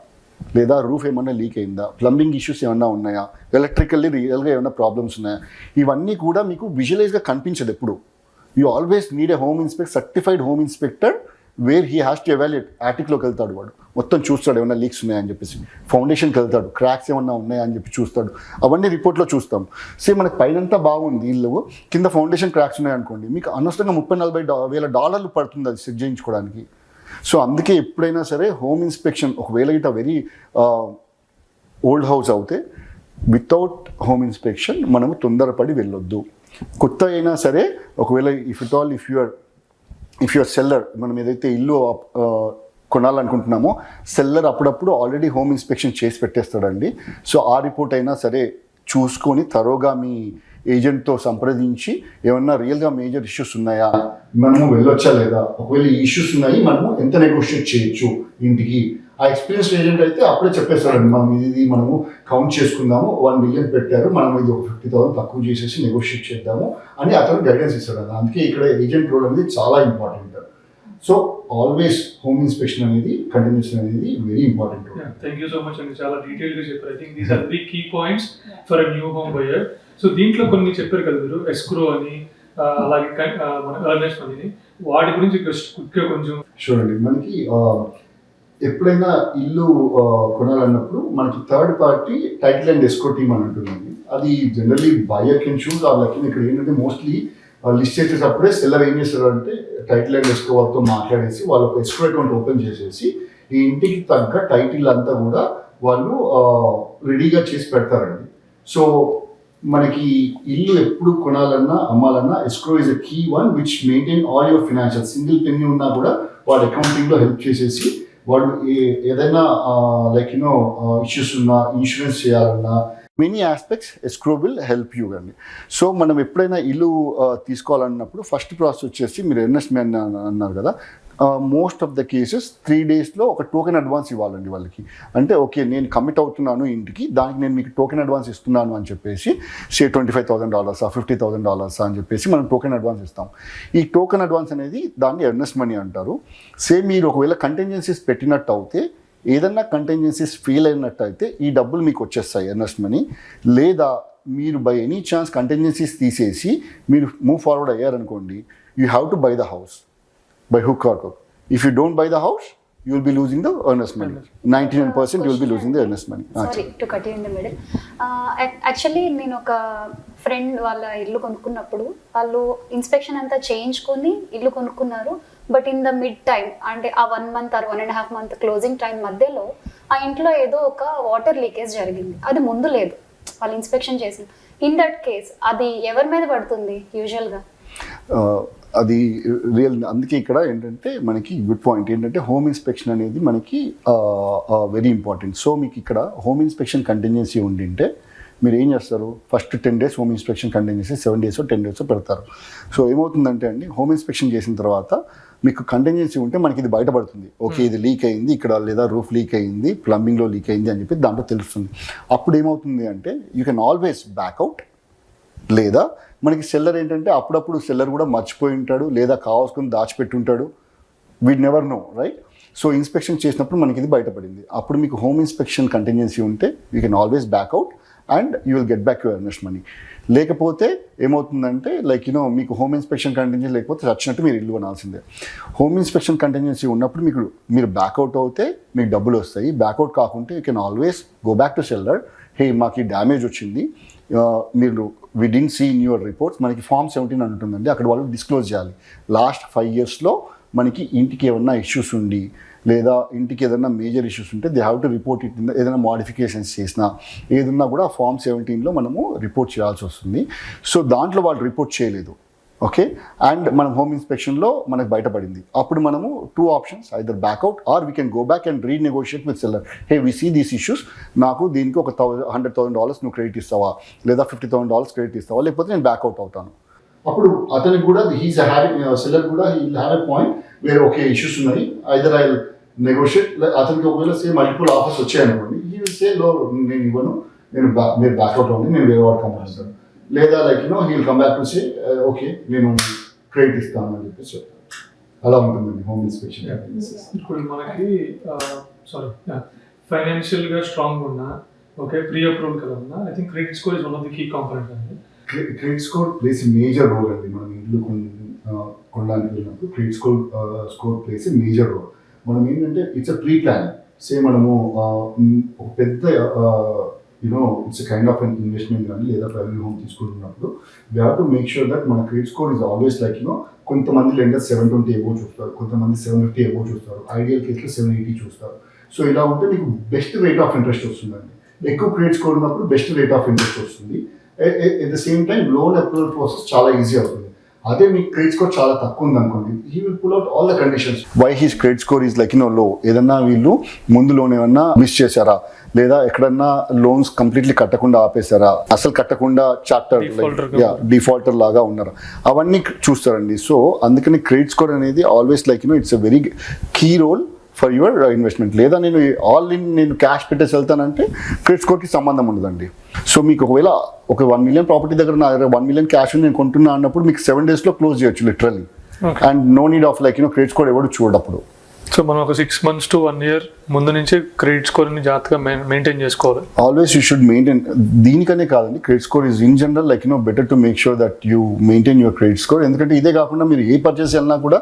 లేదా రూఫ్ ఏమన్నా లీక్ అయిందా, ప్లంబింగ్ ఇష్యూస్ ఏమన్నా ఉన్నాయా, ఎలక్ట్రికల్లీ రియల్గా ఏమైనా ప్రాబ్లమ్స్ ఉన్నాయా, ఇవన్నీ కూడా మీకు విజువలైజ్గా కనిపించదు ఎప్పుడు. You always need a certified home inspector where he has to evaluate. యాటిక్లోకి వెళ్తాడు, వాడు మొత్తం చూస్తాడు ఏమైనా లీక్స్ ఉన్నాయని చెప్పేసి, ఫౌండేషన్కి వెళ్తాడు క్రాక్స్ ఏమన్నా ఉన్నాయా అని చెప్పి చూస్తాడు, అవన్నీ రిపోర్ట్లో చూస్తాం. మనకి పైనంతా బాగుంది ఇల్లు, కింద ఫౌండేషన్ క్రాక్స్ ఉన్నాయనుకోండి, మీకు అనవసరంగా $30,000-40,000 పడుతుంది అది సెట్ చేయించుకోవడానికి. సో అందుకే ఎప్పుడైనా సరే హోమ్ ఇన్స్పెక్షన్ ఒకవేళ ఇట్ వెరీ ఓల్డ్ హౌస్ అవుతే వితౌట్ హోమ్ ఇన్స్పెక్షన్ మనము తొందరపడి వెళ్ళొద్దు. కొత్త అయినా సరే ఒకవేళ ఇఫ్ యువర్ సెల్లర్, మనం ఏదైతే ఇల్లు కొనాలనుకుంటున్నామో సెల్లర్ అప్పుడప్పుడు ఆల్రెడీ హోమ్ ఇన్స్పెక్షన్ చేసి పెట్టేస్తాడండి. సో ఆ రిపోర్ట్ అయినా సరే చూసుకొని తరోగా మీ ఏజెంట్తో సంప్రదించి ఏమన్నా రియల్గా మేజర్ ఇష్యూస్ ఉన్నాయా, మనము వెళ్ళొచ్చా లేదా, ఒకవేళ ఈ ఇష్యూస్ ఉన్నాయి మనము ఎంత నెగోషియేట్ చేయొచ్చు ఇంటికి. ఆ ఎక్స్పీరియన్స్ ఏజెంట్ అయితే అప్పుడే చెప్పేస్తాడండి, మనం ఇది మనము కౌంట్ చేసుకుందాము, 1 million పెట్టారు, మనం ఇది ఒక 50,000 తక్కువ చేసేసి నెగోషియేట్ చేద్దాము అని అతను గైడెన్స్ ఇస్తాడు. అందుకే ఇక్కడ ఏజెంట్ రోల్ అనేది చాలా important. So always home inspection అనేది కంటిన్యూషన్ అనేది very important. Thank you so much అండి, చాలా డీటెయిల్గా చెప్పారు. I think these are 3 key points for a new home buyer. So దీంట్లో కొన్ని చెప్పారు కదా మీరు, ఎస్క్రో అని అలాగే మన ఎర్నెస్ట్ మనీని, వాటి గురించి క్విక్గా కొంచెం చూడండి. మనకి ఎప్పుడైనా ఇల్లు కొనాలన్నప్పుడు మనకి third party title and escrow team అని ఉంటుందండి. అది generally buyer can choose or like ఇక్కడ ఏంటంటే మోస్ట్లీ లిస్ట్ చేసేటప్పుడే సెల్లర్ ఏం చేస్తారు అంటే టైటిల్ అండ్ ఎస్క్రో వాళ్ళతో మాట్లాడేసి వాళ్ళు ఒక ఎస్క్రో అకౌంట్ ఓపెన్ చేసేసి ఈ ఇంటికి తగ్గ టైటిల్ అంతా కూడా వాళ్ళు రెడీగా చేసి పెడతారండి. సో మనకి ఇల్లు ఎప్పుడు కొనాలన్నా అమ్మాలన్నా escrow is a key one which maintain all your financial. Single penny ఉన్నా కూడా వాడు అకౌంటింగ్లో హెల్ప్ చేసేసి వాళ్ళు ఏదైనా లైక్ ఇష్యూస్ ఉన్నా, ఇన్సూరెన్స్ చేయాలన్నా, many aspects escrow will help you అండి. సో మనం ఎప్పుడైనా ఇల్లు తీసుకోవాలన్నప్పుడు ఫస్ట్ ప్రాసెస్ వచ్చేసి మీరు ఎన్ఎస్ఎంఐ అన్నారు కదా, మోస్ట్ ఆఫ్ ద కేసెస్ 3 daysలో ఒక టోకెన్ అడ్వాన్స్ ఇవ్వాలండి వాళ్ళకి. అంటే ఓకే నేను కమిట్ అవుతున్నాను ఇంటికి, దానికి నేను మీకు టోకెన్ అడ్వాన్స్ ఇస్తున్నాను అని చెప్పేసి $25,000 $50,000 అని చెప్పేసి మనం టోకెన్ అడ్వాన్స్ ఇస్తాం. ఈ టోకెన్ అడ్వాన్స్ అనేది దాన్ని ఎర్నెస్ట్ మనీ అంటారు. సేమ్ మీరు ఒకవేళ కంటింజెన్సీస్ పెట్టినట్టు అయితే, ఏదన్నా కంటింజెన్సీస్ ఫెయిల్ అయినట్టయితే ఈ డబ్బులు మీకు వచ్చేస్తాయి ఎర్నెస్ట్ మనీ. లేదా మీరు బై ఎనీ ఛాన్స్ కంటింజెన్సీస్ తీసేసి మీరు మూవ్ ఫార్వర్డ్ అయ్యారనుకోండి, you have to buy the house by hook or crook. If you don't buy the house, you will be losing the earnest money. 99% you will be losing the earnest money. Sorry to cut you in the middle. Actually నేను ఒక friend వాళ్ళ ఇల్లు కొనుక్కున్నప్పుడు వాళ్ళు inspection అంతా చేయించుకొని ఇల్లు కొనుక్కున్నారు. But in the mid time అంటే ఆ 1 month or 1.5 month closing time మధ్యలో ఆ ఇంట్లో ఏదో ఒక వాటర్ లీకేజ్ జరిగింది. అది ముందు లేదు, వాళ్ళు ఇన్స్పెక్షన్ చేసింది. ఇన్ దట్ కేస్ అది ఎవరి మీద పడుతుంది యూజువల్గా? అది రియల్. అందుకే ఇక్కడ ఏంటంటే మనకి గుడ్ పాయింట్ ఏంటంటే హోమ్ ఇన్స్పెక్షన్ అనేది మనకి వెరీ ఇంపార్టెంట్. సో మీకు ఇక్కడ హోమ్ ఇన్స్పెక్షన్ కంటింజెన్సీ ఉండింటే మీరు ఏం చేస్తారు, first 10 days home inspection contingency 7 days 10 days పెడతారు. సో ఏమవుతుందంటే అండి, హోమ్ ఇన్స్పెక్షన్ చేసిన తర్వాత మీకు కంటింజెన్సీ ఉంటే మనకి ఇది బయటపడుతుంది. ఓకే ఇది లీక్ అయింది ఇక్కడ, లేదా రూఫ్ లీక్ అయింది, ప్లంబింగ్లో లీక్ అయింది అని చెప్పి దాంట్లో తెలుస్తుంది. అప్పుడు ఏమవుతుంది అంటే యూ కెన్ ఆల్వేస్ బ్యాక్అవుట్. లేదా మనకి సెల్లర్ ఏంటంటే అప్పుడప్పుడు సెల్లర్ కూడా మర్చిపోయి ఉంటాడు, లేదా కావాల్సుకుని దాచిపెట్టి ఉంటాడు. We never know, right? So inspection చేసినప్పుడు మనకి ఇది బయటపడింది. అప్పుడు మీకు హోమ్ ఇన్స్పెక్షన్ కంటింజెన్సీ ఉంటే you can always back out and you will get back your earnest money. లేకపోతే ఏమవుతుందంటే లైక్ మీకు హోమ్ ఇన్స్పెక్షన్ కంటింజెన్సీ లేకపోతే వచ్చినట్టు మీరు ఇల్లు కొనాల్సిందే. హోమ్ ఇన్స్పెక్షన్ కంటింజెన్సీ ఉన్నప్పుడు మీరు బ్యాక్అవుట్ అవుతే మీకు డబ్బులు వస్తాయి. బ్యాక్అవుట్ కాకుంటే you can always go back to seller. Hey మాకు ఈ డ్యామేజ్ వచ్చింది, మీరు we didn't see in your reports. మనకి Form 17 అని ఉంటుందండి, అక్కడ వాళ్ళు డిస్క్లోజ్ చేయాలి. లాస్ట్ 5 yearsలో మనకి ఇంటికి ఏమన్నా ఇష్యూస్ ఉండి, లేదా ఇంటికి ఏదైనా మేజర్ ఇష్యూస్ ఉంటే they have to report it. ఏదైనా మోడిఫికేషన్స్ చేసినా ఏదన్నా కూడా Form 17లో మనము రిపోర్ట్ చేయాల్సి వస్తుంది. సో దాంట్లో వాళ్ళు రిపోర్ట్ చేయలేదు, ఓకే, అండ్ మనం హోమ్ ఇన్స్పెక్షన్లో మనకు బయటపడింది. అప్పుడు మనము 2 options, either back out or we can go back and renegotiate with seller. Hey we see these issues, నాకు దీనికి ఒక $100,000 నువ్వు క్రెడిట్ ఇస్తావా, లేదా $50,000 క్రెడిట్ ఇస్తావా, లేకపోతే నేను బ్యాక్అవుట్ అవుతాను. అప్పుడు అతనికి కూడా సెల్లర్ కూడా he will have a point where okay issues ఉన్నాయి, ఐదర్ ఐ నెగోషియేట్. అతనికి ఒకవేళ సేమ్ మల్టిపుల్ ఆఫర్స్ వచ్చాయనుకోండి, హీ విల్ సే లో నేను ఇవ్వను, మీరు బ్యాక్అవుట్ అవ్వండి, నేను వేరే వాడు కంపెనీ. లేదా like he will come back to say okay నేను క్రెడిట్ ఇస్తాను అని చెప్పేసి చెప్తాను. అలా ఉంటుందండి హోమ్ ఇన్స్పెక్షన్. ఇప్పుడు మనకి ఫైనాన్షియల్గా స్ట్రాంగ్ ఉన్నా, ఓకే, ప్రీ అప్రూవల్ కదా ఉన్నా, I think credit score is one of the key component అండి. Credit score plays major role అండి. మనం ఇల్లు కొనడానికి వెళ్ళినప్పుడు credit score plays major role. మనం ఏంటంటే ఇట్స్ అ ప్రీ ప్లాన్. మనము ఒక పెద్ద it's kind of an investment కానీ లేదా ప్రైవేట్ హోమ్ తీసుకుంటున్నప్పుడు we have to make sure that మన credit score is always like కొంతమంది లెండర్స్ 720 ఎబో చూస్తారు, కొంతమంది 750 ఎబో చూస్తారు, ఐడియల్ కేసులో 780 చూస్తారు. సో ఇలా ఉంటే మీకు బెస్ట్ రేట్ ఆఫ్ ఇంట్రెస్ట్ వస్తుందండి. ఎక్కువ క్రెడిట్ స్కోర్ ఉన్నప్పుడు బెస్ట్ రేట్ ఆఫ్ ఇంట్రెస్ట్ వస్తుంది. At the same time loan approval process చాలా ఈజీ అవుతుంది. అదే మీ క్రెడిట్ స్కోర్ చాలా తక్కువ ఉంది అనుకోండి, he will pull out all the conditions why his credit score is like low. ఏదన్నా వీళ్ళు ముందు లోన్ ఏమన్నా మిస్ చేశారా, లేదా ఎక్కడన్నా లోన్స్ కంప్లీట్లీ కట్టకుండా ఆపేశారా, అసలు కట్టకుండా చార్టర్ డిఫాల్టర్ లాగా ఉన్నారా, అవన్నీ చూస్తారండి. సో అందుకని క్రెడిట్ స్కోర్ అనేది always like it's a very key role for your investment. లేదా నేను క్యాష్ పెట్టేసి వెళ్తానంటే క్రెడిట్ స్కోర్కి సంబంధం ఉండదండి. సో మీకు ఒకవేళ ఒక 1 million ప్రాపర్టీ దగ్గర నా దగ్గర 1 million క్యాష్ నేను కొంటున్నా అన్నప్పుడు మీకు 7 daysలో క్లోజ్ చేయొచ్చు literally. And no need of like credit score ఎవరు చూడప్పుడు. సో మనం ఒక 6 months to 1 year ముందు నుంచి క్రెడిట్ స్కోర్ని జాగ్రత్తగా మెయింటైన్ చేసుకోవాలి. Always you should maintain. దీనికనే కాదండి, credit score is in general like better to make sure that you maintain your credit score. ఎందుకంటే ఇదే కాకుండా మీరు ఏ పర్చేస్ వెళ్ళినా కూడా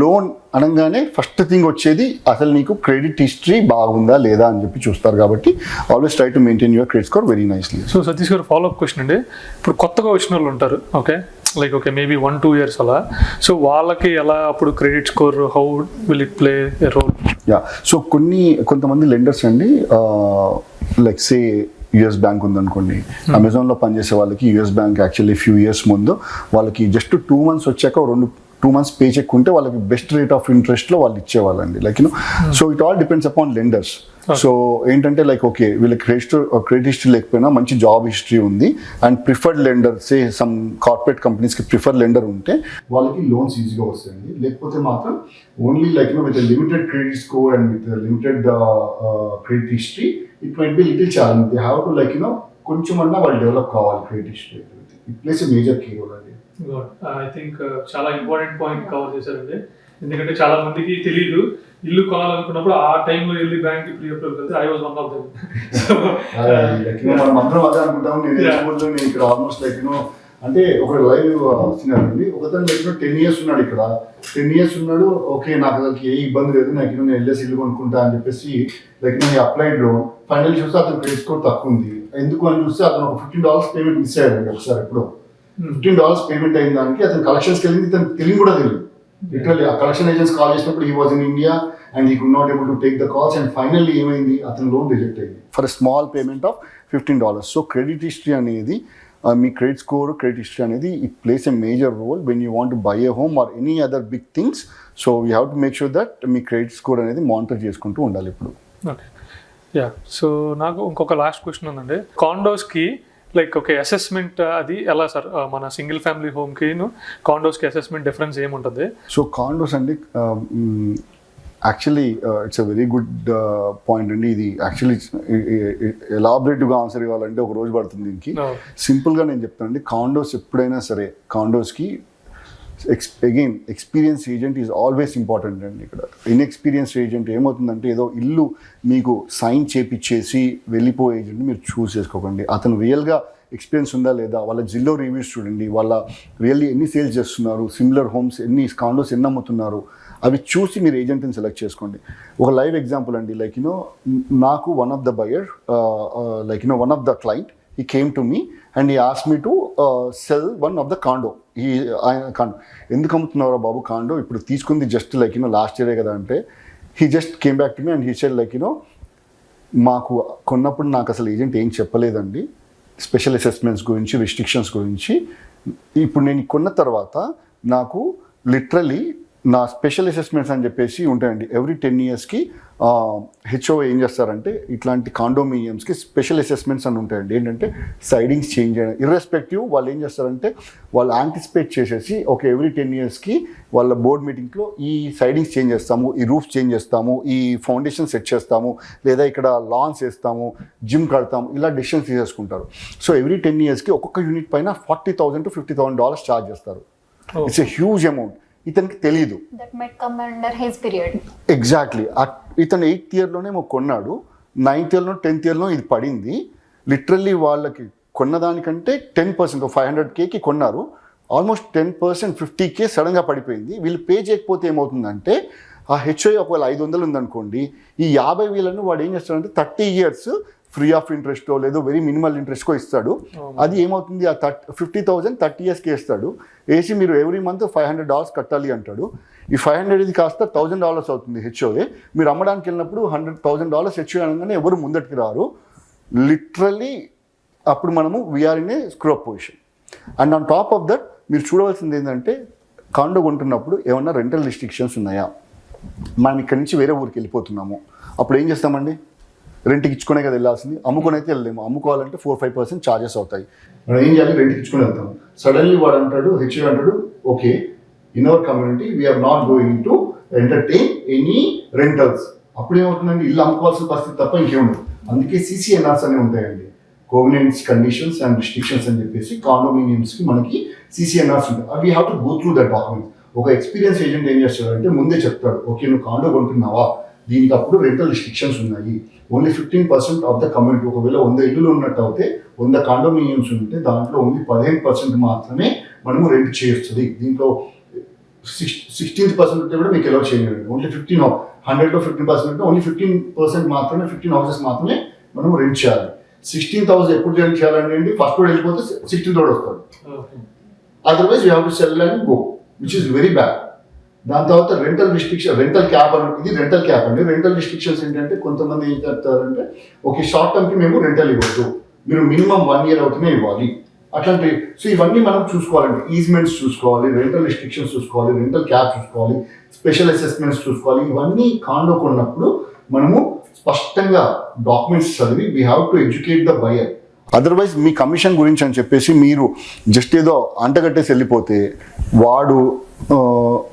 లోన్ అనగానే ఫస్ట్ థింగ్ వచ్చేది అసలు నీకు క్రెడిట్ హిస్టరీ బాగుందా లేదా అని చెప్పి చూస్తారు. కాబట్టి always try to maintain your credit score very nicely. So Satish గారు, ఫాలోఅప్ క్వశ్చన్ అండి. ఇప్పుడు కొత్తగా వచ్చిన వాళ్ళు ఉంటారు, okay, like okay maybe 1-2 years అలా, సో వాళ్ళకి ఎలా అప్పుడు credit score how will it play a role? Yeah, so కొంతమంది లెండర్స్ అండి, లైక్ సే యుఎస్ బ్యాంక్ ఉందనుకోండి, అమెజాన్లో పనిచేసే వాళ్ళకి US bank actually few years ముందు వాళ్ళకి జస్ట్ 2 months వచ్చాక 2 months పే చెక్ ఉంటే వాళ్ళకి బెస్ట్ రేట్ ఆఫ్ ఇంట్రెస్ట్లో వాళ్ళు ఇచ్చేవాళ్ళండి, like so it all depends upon lenders. So ఏంటంటే లైక్ ఓకే వీళ్ళకి క్రెడిట్ హిస్టరీ లేకపోయినా మంచి జాబ్ హిస్టరీ ఉంది and preferred lender, say some corporate కంపెనీస్కి ప్రిఫర్ లెండర్ ఉంటే వాళ్ళకి లోన్స్ ఈజీగా వస్తాయండి. లేకపోతే మాత్రం only like with limited credit score and with limited credit history it might be little challenge. They have to like కొంచెం అన్నా వాళ్ళు డెవలప్ కావాలి credit history. It place a major key role అండి. ఐ థింక్ చాలా important point cover చేశారండి, ఎందుకంటే చాలా మందికి తెలియదు ఇల్లు కొనాలనుకున్నప్పుడు ఆ టైంలో వెళ్ళి బ్యాంక్ ప్రీ అప్రూవల్ వెళ్తే I was one of them. మనం అందరం అదే అనుకుంటాము. నేను ఇక్కడ ఆల్మోస్ట్ లైక్ అంటే ఒక లైవ్ వస్తున్నానండి, ఒకతను లైక్ 10 years ఉన్నాడు ఇక్కడ, 10 years ఉన్నాడు, ఓకే నాకు అసలు ఏ ఇబ్బంది లేదు, నాకు నేను వెళ్ళేసి ఇల్లు కొనుక్కుంటా అని చెప్పేసి లైక్ నేను అప్లైడ్ లోన్ ఫైనల్ చూస్తే అతను క్రెడిట్ స్కోర్ తక్కువ ఉంది. ఎందుకు అని చూస్తే అతను ఒక $15 పేమెంట్ మిస్ అయ్యాడండి ఒకసారి. ఎప్పుడు $15 పేమెంట్ అయిన దానికి అతను కలెక్షన్స్కి వెళ్ళింది, ఇతను తెలియదు కూడా తెలియదు. లిటరల్లీ ఆ కలెక్షన్ ఏజెంట్స్ కాల్ చేసినప్పుడు he was in India and he could not able to take the calls and finally ఏమైంది, అతను లోన్ రిజెక్ట్ అయింది for small payment of $15. So credit history అనేది మీ క్రెడిట్ స్కోర్, క్రెడిట్ హిస్టరీ అనేది it place a major role when you want to buy a home or any other big things. So you have to make sure that మీ credit score అనేది monitor చేసుకుంటూ ఉండాలి ఇప్పుడు. Okay, yeah. So నాకు ఇంకొక last question ఉందండి, కాండోస్కి like okay assessment అది ఎలా సార్? మన సింగిల్ ఫ్యామిలీ హోమ్కి కాండోస్కి అసెస్మెంట్ డిఫరెన్స్ ఏముంటుంది? సో కాండోస్ అండి actually it's a very good point అండి. ఇది యాక్చువల్లీ ఎలాబరేటివ్గా ఆన్సర్ ఇవ్వాలంటే ఒక రోజు పడుతుంది దీనికి. సింపుల్గా నేను చెప్తాను అండి, కాండోస్ ఎప్పుడైనా సరే కాండోస్కి again experience agent is always important అండి. ఇక్కడ ఇన్ఎక్స్పీరియన్స్ ఏజెంట్ ఏమవుతుందంటే ఏదో ఇల్లు మీకు సైన్ చేపిచ్చేసి వెళ్ళిపోయే ఏజెంట్ని మీరు చూస్ చేసుకోకండి. అతను రియల్గా ఎక్స్పీరియన్స్ ఉందా లేదా, వాళ్ళ జిల్లో రివ్యూస్ చూడండి, వాళ్ళ రియల్లీ ఎన్ని సేల్స్ చేస్తున్నారు, సిమిలర్ హోమ్స్ ఎన్ని కాండోస్ ఎన్ని అమ్ముతున్నారు, అవి చూసి మీరు ఏజెంట్ని సెలెక్ట్ చేసుకోండి. ఒక లైవ్ ఎగ్జాంపుల్ అండి, లైక్ నాకు one of the buyer like one of the client he came to me and he asked me to sell one of the condo. ఎందుకు అమ్ముతున్నారా బాబు కాండో, ఇప్పుడు తీసుకుంది జస్ట్ లైక్ లాస్ట్ ఇయరే కదా అంటే, he just came back to me and he said like మాకు కొన్నప్పుడు నాకు అసలు ఏజెంట్ ఏం చెప్పలేదండి స్పెషల్ అసెస్మెంట్స్ గురించి, రిస్ట్రిక్షన్స్ గురించి. ఇప్పుడు నేను కొన్న తర్వాత నాకు లిటరలీ నా స్పెషల్ అసెస్మెంట్స్ అని చెప్పేసి ఉంటాయండి. ఎవ్రీ 10 yearsకి హెచ్ఓ ఏం చేస్తారంటే ఇట్లాంటి కాండోమినియమ్స్కి స్పెషల్ అసెస్మెంట్స్ అని ఉంటాయండి. ఏంటంటే సైడింగ్స్ చేంజ్ చేయడం ఇర్రెస్పెక్టివ్, వాళ్ళు ఏం చేస్తారంటే వాళ్ళు యాంటిసిపేట్ చేసేసి ఓకే ఎవ్రీ 10 yearsకి వాళ్ళ బోర్డ్ మీటింగ్లో ఈ సైడింగ్స్ చేంజ్ చేస్తాము, ఈ రూఫ్ చేంజ్ చేస్తాము, ఈ ఫౌండేషన్ సెట్ చేస్తాము, లేదా ఇక్కడ లాన్స్ వేస్తాము, జిమ్ కడతాము, ఇలా డెసిషన్స్ తీసేసుకుంటారు. సో ఎవ్రీ 10 yearsకి ఒక్కొక్క యూనిట్ పైన $40,000 to $50,000 ఛార్జ్ చేస్తారు. It's a huge amount. ఇతనికి తెలీదు. ఎగ్జాక్ట్లీ. ఇతను 8th yearలోనే కొన్నాడు, 9th yearలో 10th yearలో ఇది పడింది. లిటరల్లీ వాళ్ళకి కొన్నదానికంటే 10% 500Kకి కొన్నారు, ఆల్మోస్ట్ 10% 50K సడన్గా పడిపోయింది. వీళ్ళు పే చేయకపోతే ఏమవుతుందంటే ఆ హెచ్ఐ ఒకవేళ 500 ఉందనుకోండి, ఈ 50,000 వాడు ఏం చేస్తాడంటే 30 years ఫ్రీ ఆఫ్ ఇంట్రెస్టో లేదో వెరీ మినిమల్ ఇంట్రెస్ట్కో ఇస్తాడు. అది ఏమవుతుంది, ఆ 50,000 30 yearsకి వేస్తాడు. వేసి మీరు ఎవ్రీ మంత్ $500 కట్టాలి అంటాడు. ఈ 500 ఇది కాస్త $1,000 అవుతుంది హెచ్ఓఏ. మీరు అమ్మడానికి వెళ్ళినప్పుడు $100,000 హెచ్ఓఏ అనగానే ఎవరు ముందటికి రారు. లిటరల్లీ అప్పుడు మనము we are in a screw up position. And on top of that మీరు చూడవలసింది ఏంటంటే కాండో కొంటున్నప్పుడు ఏమన్నా రెంటల్ రిస్ట్రిక్షన్స్ ఉన్నాయా. మనం ఇక్కడి నుంచి వేరే ఊరికి వెళ్ళిపోతున్నాము, అప్పుడు ఏం చేస్తామండి, రెంట్కి ఇచ్చుకునే కదా వెళ్ళాల్సింది, అమ్ముకొని అయితే వెళ్ళలేము. అమ్ముకోవాలంటే 4-5% ఛార్జెస్ అవుతాయి. మనం ఏం చేయాలి, రెంట్కి ఇచ్చుకుని వెళ్తాం. సడన్లీ వాడు అంటాడు, హెచ్ఓ అంటాడు, okay in our community we are not going to entertain any rentals. అప్పుడు ఏమవుతుందండి, ఇల్లు అమ్ముకోవాల్సిన పరిస్థితి తప్ప ఇంకేముండదు. అందుకే CCNRs అనేవి ఉంటాయండి, కోవెనెంట్స్ కండిషన్స్ అండ్ రిస్ట్రిక్షన్స్ అని చెప్పేసి కాండోమినియమ్స్కి మనకి CCNRs ఉంటాయి. అవి have to go through that document. ఒక ఎక్స్పీరియన్స్ ఏజెంట్ ఏం చేస్తాడంటే ముందే చెప్తాడు, ఓకే నువ్వు కాండో కొంటున్నావా, దీనికి అప్పుడు రెంటల్ రిస్ట్రిక్షన్స్ ఉన్నాయి, ఓన్లీ 15% ఆఫ్ ద కమ్యూనిటీ. ఒకవేళ 100 ఇల్లులు ఉన్నట్టు అయితే 100 కాండోమినియమ్స్ ఉంటే దాంట్లో ఓన్లీ 15% మాత్రమే మనము రెంట్ చేయొస్తుంది. దీంట్లో 16% ఉంటే కూడా మీకు ఎలా చేయండి, ఓన్లీ 100లో 15% అంటే ఓన్లీ 15% మాత్రమే, 15 houses మాత్రమే మనం రెంట్ చేయాలి. 16,000 ఎప్పుడు రెంట్ చేయాలండి, ఫస్ట్ రోడ్ వెళ్ళిపోతే 16th రోడ్ వస్తాడు. Otherwise you have to cell and go, which is very bad. దాని తర్వాత రెంటల్ క్యాప్ ఇది రెంటల్ క్యాప్ అండి. రెంటల్ రిస్ట్రిక్షన్స్ ఏంటంటే కొంతమంది ఏం చెప్తారంటే ఓకే షార్ట్ టర్మ్కి మేము రెంటల్ ఇవ్వద్దు, మీరు మినిమం 1 year అవుతూనే ఇవ్వాలి అట్లాంటి. సో ఇవన్నీ మనం చూసుకోవాలండి. ఈజ్మెంట్స్ చూసుకోవాలి, రెంటల్ రిస్ట్రిక్షన్స్ చూసుకోవాలి, రెంటల్ క్యాప్ చూసుకోవాలి, స్పెషల్ అసెస్మెంట్స్ చూసుకోవాలి. ఇవన్నీ కాండో కొన్నప్పుడు మనము స్పష్టంగా డాక్యుమెంట్స్ చదివి we have to educate the buyer. Otherwise me commission గురించి అని చెప్పేసి మీరు జస్ట్ ఏదో అంటగట్టేసి వెళ్ళిపోతే వాడు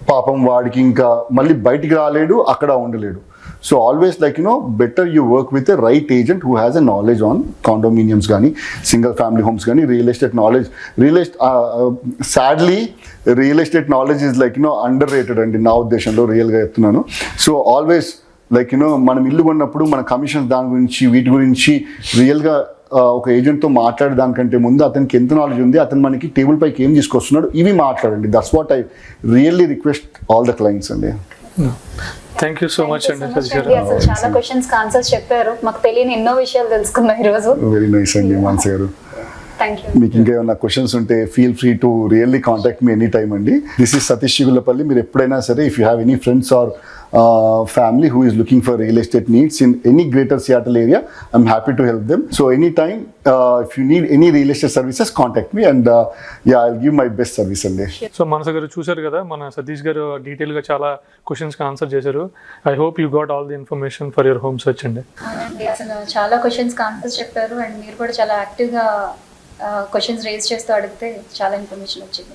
పాపం వాడికి ఇంకా మళ్ళీ బయటికి రాలేడు, అక్కడ ఉండలేడు. So always like better you work with a right agent who has a knowledge on condominiums కానీ సింగిల్ ఫ్యామిలీ హోమ్స్ కానీ real estate knowledge. Sadly real estate knowledge is like under rated అండి నా ఉద్దేశంలో, రియల్గా చెప్తున్నాను. సో ఆల్వేస్ లైక్ మనం ఇల్లు కొన్నప్పుడు మన కమిషన్స్ దాని గురించి వీటి గురించి రియల్గా ఒక ఏజెంట్తో మాట్లాడే దానికంటే ముందు అతనికి ఎంత నాలెడ్జ్ ఉంది, అతను మనకి టేబుల్ పైకి ఏం తీసుకొస్తున్నాడు, ఇవి మాట్లాడండి. That's what I really request all the clients అండి. థ్యాంక్ యూ సో మచ్ అండి సతీష్ గారు. అసలు చాలా క్వశ్చన్స్ ఆన్సర్స్ చెప్పారు, మాకు తెలియని ఎన్నో విషయాలు తెలుసుకున్నాం ఈరోజు. వెరీ నైస్ అండి మానస గారు. Thank you. మీకు ఇంకేమైనా క్వశ్చన్స్ ఉంటే feel free to really contact me any time అండి. This is Satish Chigullapalli. మీరు ఎప్పుడైనా సరే if you have any friends or family who is looking for real estate needs in any greater Seattle area, I'm happy to help them. So anytime if you need any real estate services, contact me and yeah, I'll give my best service అండి. So మనస గారు చూశారు కదా, మన సతీష్ గారు డీటెయిల్గా చాలా క్వశ్చన్స్కి ఆన్సర్ చేశారు. I hope you got all the information for your home search అండి. అవునండి, అసలు చాలా క్వశ్చన్స్కి ఆన్సర్స్ చెప్పారు అండ్ మీరు కూడా చాలా యాక్టివ్గా క్వశ్చన్స్ రేజ్ చేస్తూ అడిగితే చాలా ఇన్ఫర్మేషన్ వచ్చింది.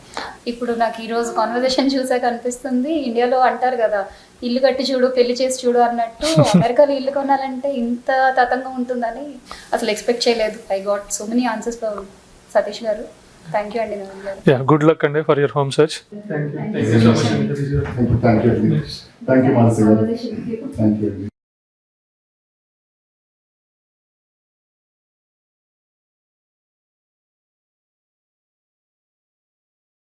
ఇప్పుడు నాకు ఈరోజు కాన్వర్జేషన్ చూసాక అనిపిస్తుంది, ఇండియాలో అంటారు కదా ఇల్లు కట్టి చూడు పెళ్లి చేసి చూడు అన్నట్టు, అమెరికాలో ఇల్లు కొనాలంటే ఇంత తతంగా ఉంటుందని అసలు ఎక్స్పెక్ట్ చేయలేదు. I got so many answers from Satish garu. Thank you అండి Naveen garu. Yeah, good luck అండి for your home search. Thank you Manasa garu. Thank you.